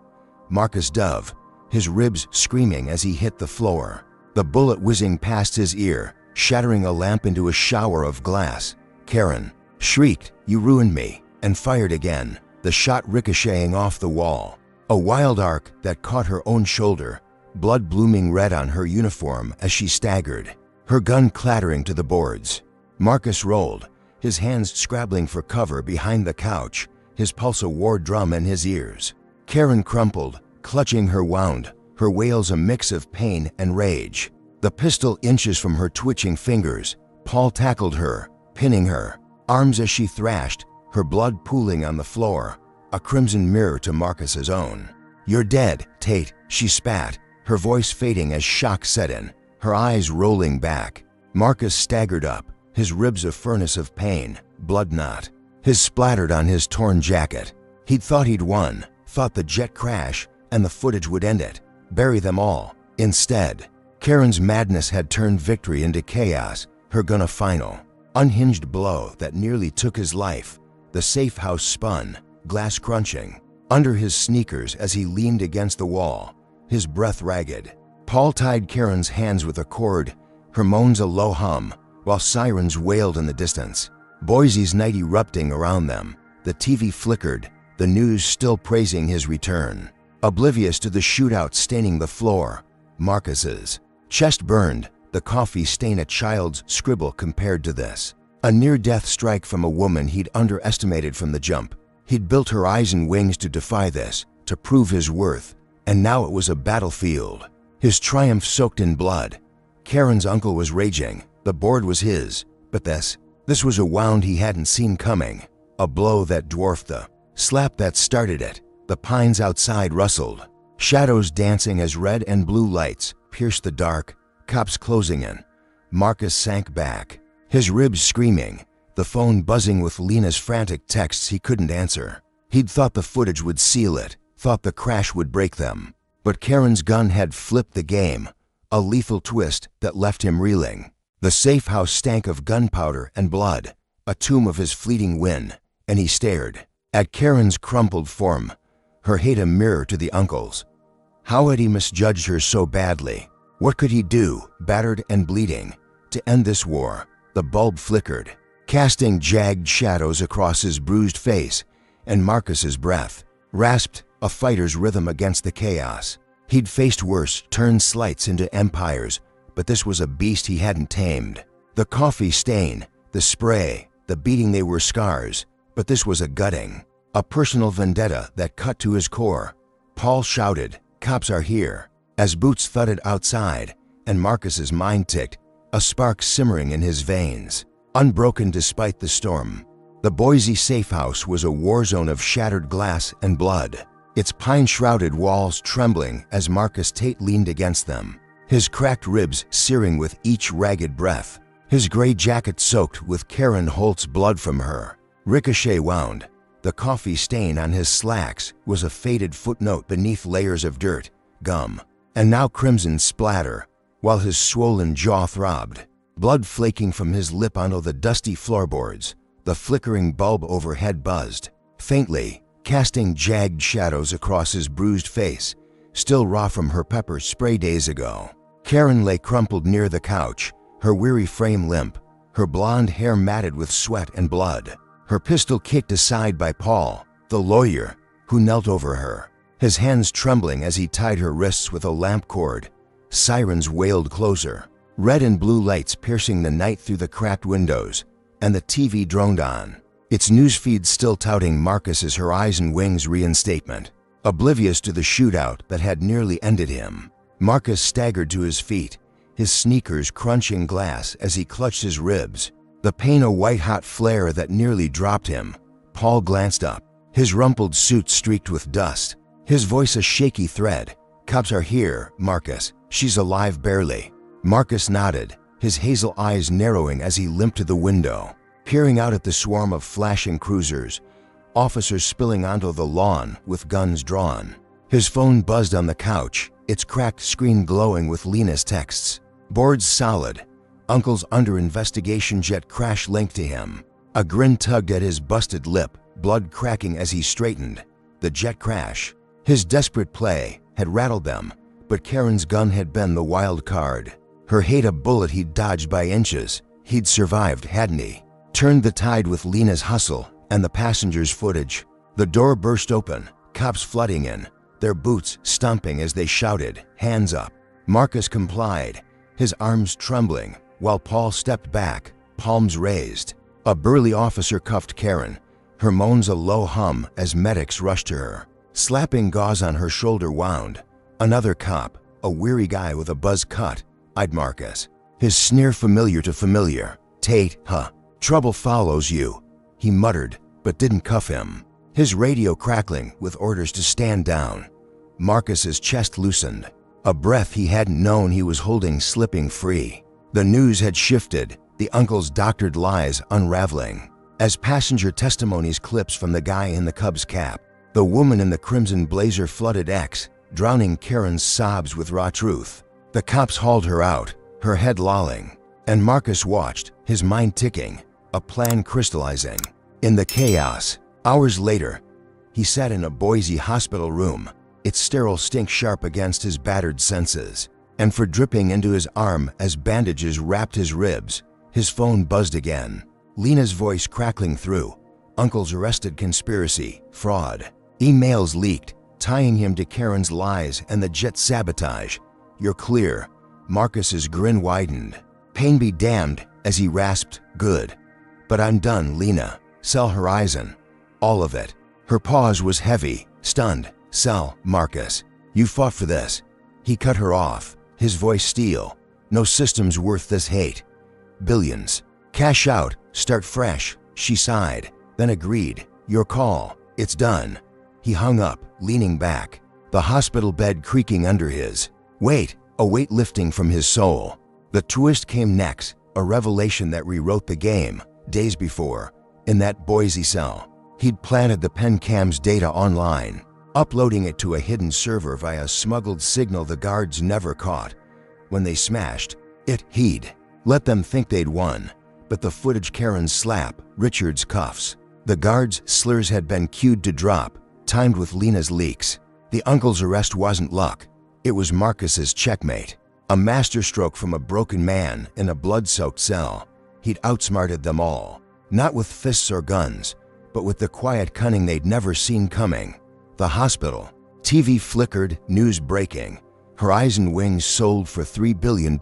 [SPEAKER 1] Marcus dove, his ribs screaming as he hit the floor. The bullet whizzing past his ear, shattering a lamp into a shower of glass. Karen shrieked, "You ruined me," and fired again, the shot ricocheting off the wall. A wild arc that caught her own shoulder, blood blooming red on her uniform as she staggered, her gun clattering to the boards. Marcus rolled, his hands scrabbling for cover behind the couch, his pulse a war drum in his ears. Karen crumpled, clutching her wound, her wails a mix of pain and rage. The pistol inches from her twitching fingers. Paul tackled her, pinning her arms as she thrashed, her blood pooling on the floor, a crimson mirror to Marcus's own. "You're dead, Tate," she spat, her voice fading as shock set in, her eyes rolling back. Marcus staggered up, his ribs a furnace of pain, blood knot. His splattered on his torn jacket. He'd thought he'd won, thought the jet crash and the footage would end it, bury them all. Instead, Karen's madness had turned victory into chaos, her gonna final. Unhinged blow that nearly took his life. The safe house spun, glass crunching, under his sneakers as he leaned against the wall, his breath ragged. Paul tied Karen's hands with a cord, her moans a low hum, while sirens wailed in the distance. Boise's night erupting around them. The TV flickered, the news still praising his return. Oblivious to the shootout staining the floor, Marcus's chest burned, the coffee stain a child's scribble compared to this. A near-death strike from a woman he'd underestimated from the jump. He'd built her eyes and wings to defy this, to prove his worth, and now it was a battlefield. His triumph soaked in blood. Karen's uncle was raging, the board was his, but this was a wound he hadn't seen coming. A blow that dwarfed the slap that started it. The pines outside rustled, shadows dancing as red and blue lights pierced the dark, cops closing in. Marcus sank back, his ribs screaming, the phone buzzing with Lena's frantic texts he couldn't answer. He'd thought the footage would seal it, thought the crash would break them. But Karen's gun had flipped the game, a lethal twist that left him reeling. The safe house stank of gunpowder and blood, a tomb of his fleeting win, and he stared at Karen's crumpled form, her hate a mirror to the uncle's. How had he misjudged her so badly? What could he do, battered and bleeding, to end this war? The bulb flickered, casting jagged shadows across his bruised face, and Marcus's breath rasped, a fighter's rhythm against the chaos. He'd faced worse, turned slights into empires, but this was a beast he hadn't tamed. The coffee stain, the spray, the beating, they were scars, but this was a gutting, a personal vendetta that cut to his core. Paul shouted, "Cops are here," as boots thudded outside, and Marcus's mind ticked, a spark simmering in his veins, unbroken despite the storm. The Boise safe house was a war zone of shattered glass and blood, its pine-shrouded walls trembling as Marcus Tate leaned against them, his cracked ribs searing with each ragged breath, his gray jacket soaked with Karen Holt's blood from her. Ricochet wound. The coffee stain on his slacks was a faded footnote beneath layers of dirt, gum, and now crimson splatter, while his swollen jaw throbbed, blood flaking from his lip onto the dusty floorboards. The flickering bulb overhead buzzed, faintly, casting jagged shadows across his bruised face, still raw from her pepper spray days ago. Karen lay crumpled near the couch, her weary frame limp, her blonde hair matted with sweat and blood, her pistol kicked aside by Paul, the lawyer, who knelt over her, his hands trembling as he tied her wrists with a lamp cord. Sirens wailed closer, red and blue lights piercing the night through the cracked windows, and the TV droned on, its newsfeed still touting Marcus's her eyes and wings reinstatement. Oblivious to the shootout that had nearly ended him, Marcus staggered to his feet, his sneakers crunching glass as he clutched his ribs, the pain a white-hot flare that nearly dropped him. Paul glanced up, his rumpled suit streaked with dust, his voice a shaky thread. "Cops are here, Marcus. She's alive barely." Marcus nodded, his hazel eyes narrowing as he limped to the window, peering out at the swarm of flashing cruisers, officers spilling onto the lawn with guns drawn. His phone buzzed on the couch, its cracked screen glowing with Lena's texts. Boards solid. Uncle's under investigation jet crash linked to him. A grin tugged at his busted lip, blood cracking as he straightened. The jet crash, his desperate play, had rattled them, but Karen's gun had been the wild card. Her hate a bullet he'd dodged by inches. He'd survived, hadn't he? Turned the tide with Lena's hustle and the passenger's footage. The door burst open, cops flooding in, their boots stomping as they shouted, "Hands up." Marcus complied, his arms trembling, while Paul stepped back, palms raised. A burly officer cuffed Karen, her moans a low hum as medics rushed to her. Slapping gauze on her shoulder wound. Another cop, a weary guy with a buzz cut, eyed Marcus, his sneer familiar to familiar. "Tate, huh? Trouble follows you," he muttered, but didn't cuff him. His radio crackling with orders to stand down. Marcus's chest loosened, a breath he hadn't known he was holding slipping free. The news had shifted, the uncle's doctored lies unraveling. As passenger testimonies clips from the guy in the Cubs cap, the woman in the crimson blazer flooded X, drowning Karen's sobs with raw truth. The cops hauled her out, her head lolling, and Marcus watched, his mind ticking, a plan crystallizing. In the chaos, hours later, he sat in a Boise hospital room, its sterile stink sharp against his battered senses. And for dripping into his arm as bandages wrapped his ribs, his phone buzzed again. Lena's voice crackling through. Uncle's arrested conspiracy, fraud. Emails leaked, tying him to Karen's lies and the jet sabotage. You're clear. Marcus's grin widened. Pain be damned, as he rasped, good. But I'm done, Lena. Sell Horizon. All of it. Her pause was heavy, stunned. Sell, Marcus. You fought for this. He cut her off, his voice steel. No system's worth this hate. Billions. Cash out, start fresh, she sighed, then agreed. Your call, it's done. He hung up, leaning back, the hospital bed creaking under his. Wait, a weight lifting from his soul. The twist came next, a revelation that rewrote the game. Days before, in that Boise cell, he'd planted the pen cam's data online, uploading it to a hidden server via a smuggled signal the guards never caught. When they smashed it, he'd let them think they'd won. But the footage Karen's slap, Richard's cuffs, the guards' slurs had been cued to drop, timed with Lena's leaks. The uncle's arrest wasn't luck. It was Marcus's checkmate. A masterstroke from a broken man in a blood-soaked cell. He'd outsmarted them all, not with fists or guns, but with the quiet cunning they'd never seen coming. The hospital. TV flickered, news breaking. Horizon wings sold for $3 billion.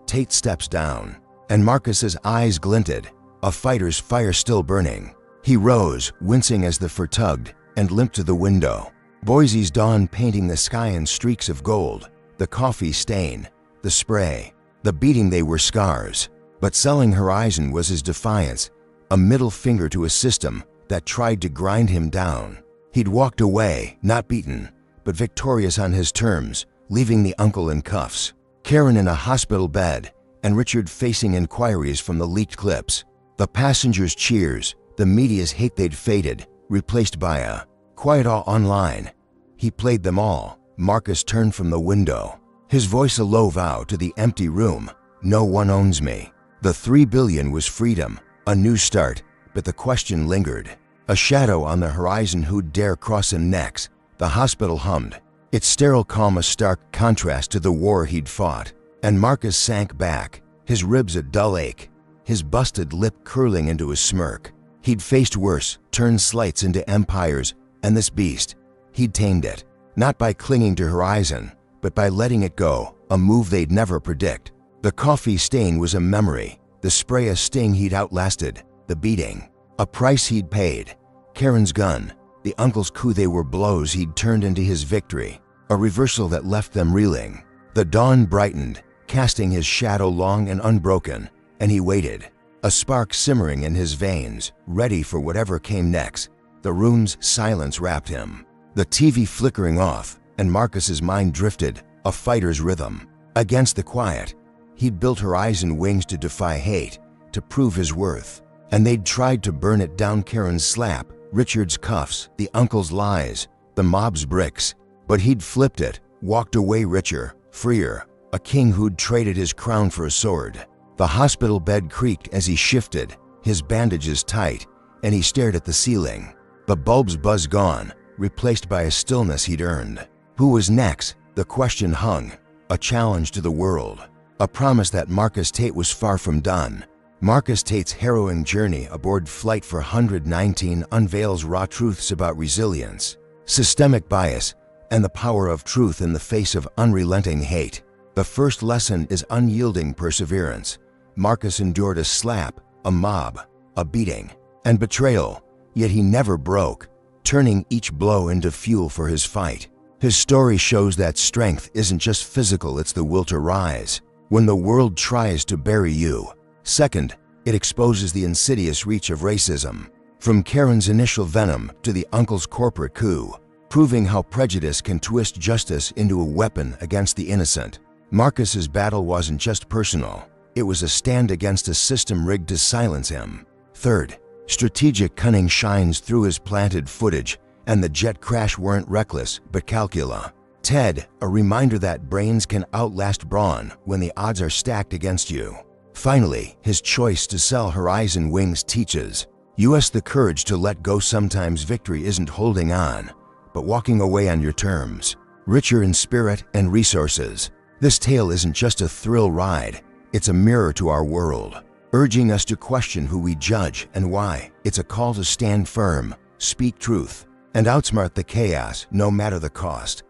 [SPEAKER 1] Tate steps down, and Marcus's eyes glinted, a fighter's fire still burning. He rose, wincing as the fur tugged, and limped to the window. Boise's dawn painting the sky in streaks of gold, the coffee stain, the spray, the beating they were scars. But selling Horizon was his defiance, a middle finger to a system that tried to grind him down. He'd walked away, not beaten, but victorious on his terms, leaving the uncle in cuffs, Karen in a hospital bed, and Richard facing inquiries from the leaked clips. The passengers' cheers, the media's hate they'd faded, replaced by a quiet awe online. He played them all. Marcus turned from the window, his voice a low vow to the empty room. No one owns me. The $3 billion was freedom, a new start, but the question lingered. A shadow on the horizon who'd dare cross him next. The hospital hummed, its sterile calm a stark contrast to the war he'd fought. And Marcus sank back, his ribs a dull ache, his busted lip curling into a smirk. He'd faced worse, turned slights into empires, and this beast, he'd tamed it, not by clinging to Horizon, but by letting it go, a move they'd never predict. The coffee stain was a memory, the spray a sting he'd outlasted, the beating, a price he'd paid. Karen's gun, the uncle's coup, they were blows he'd turned into his victory, a reversal that left them reeling. The dawn brightened, casting his shadow long and unbroken, and he waited, a spark simmering in his veins, ready for whatever came next. The room's silence wrapped him, the TV flickering off, and Marcus's mind drifted, a fighter's rhythm. Against the quiet, he'd built Horizon wings to defy hate, to prove his worth. And they'd tried to burn it down, Karen's slap, Richard's cuffs, the uncle's lies, the mob's bricks. But he'd flipped it, walked away richer, freer, a king who'd traded his crown for a sword. The hospital bed creaked as he shifted, his bandages tight, and he stared at the ceiling. The bulb's buzz gone, replaced by a stillness he'd earned. Who was next? The question hung, a challenge to the world, a promise that Marcus Tate was far from done. Marcus Tate's harrowing journey aboard Flight 419 unveils raw truths about resilience, systemic bias, and the power of truth in the face of unrelenting hate. The first lesson is unyielding perseverance. Marcus endured a slap, a mob, a beating, and betrayal, yet he never broke, turning each blow into fuel for his fight. His story shows that strength isn't just physical, it's the will to rise when the world tries to bury you. Second, it exposes the insidious reach of racism, from Karen's initial venom to the uncle's corporate coup, proving how prejudice can twist justice into a weapon against the innocent. Marcus's battle wasn't just personal, It was a stand against a system rigged to silence him. Third, strategic cunning shines through his planted footage, and the jet crash weren't reckless, but calcula. Ted, a reminder that brains can outlast brawn when the odds are stacked against you. Finally, his choice to sell Horizon Wings teaches us the courage to let go. Sometimes victory isn't holding on, but walking away on your terms. Richer in spirit and resources, this tale isn't just a thrill ride, it's a mirror to our world, urging us to question who we judge and why. It's a call to stand firm, speak truth, and outsmart the chaos no matter the cost.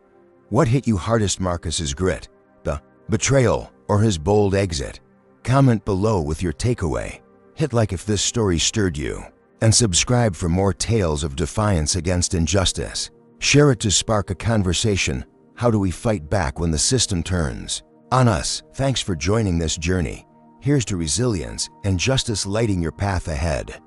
[SPEAKER 1] What hit you hardest, Marcus's grit, the betrayal, or his bold exit? Comment below with your takeaway. Hit like if this story stirred you, and subscribe for more tales of defiance against injustice. Share it to spark a conversation. How do we fight back when the system turns on us? Thanks for joining this journey. Here's to resilience and justice lighting your path ahead.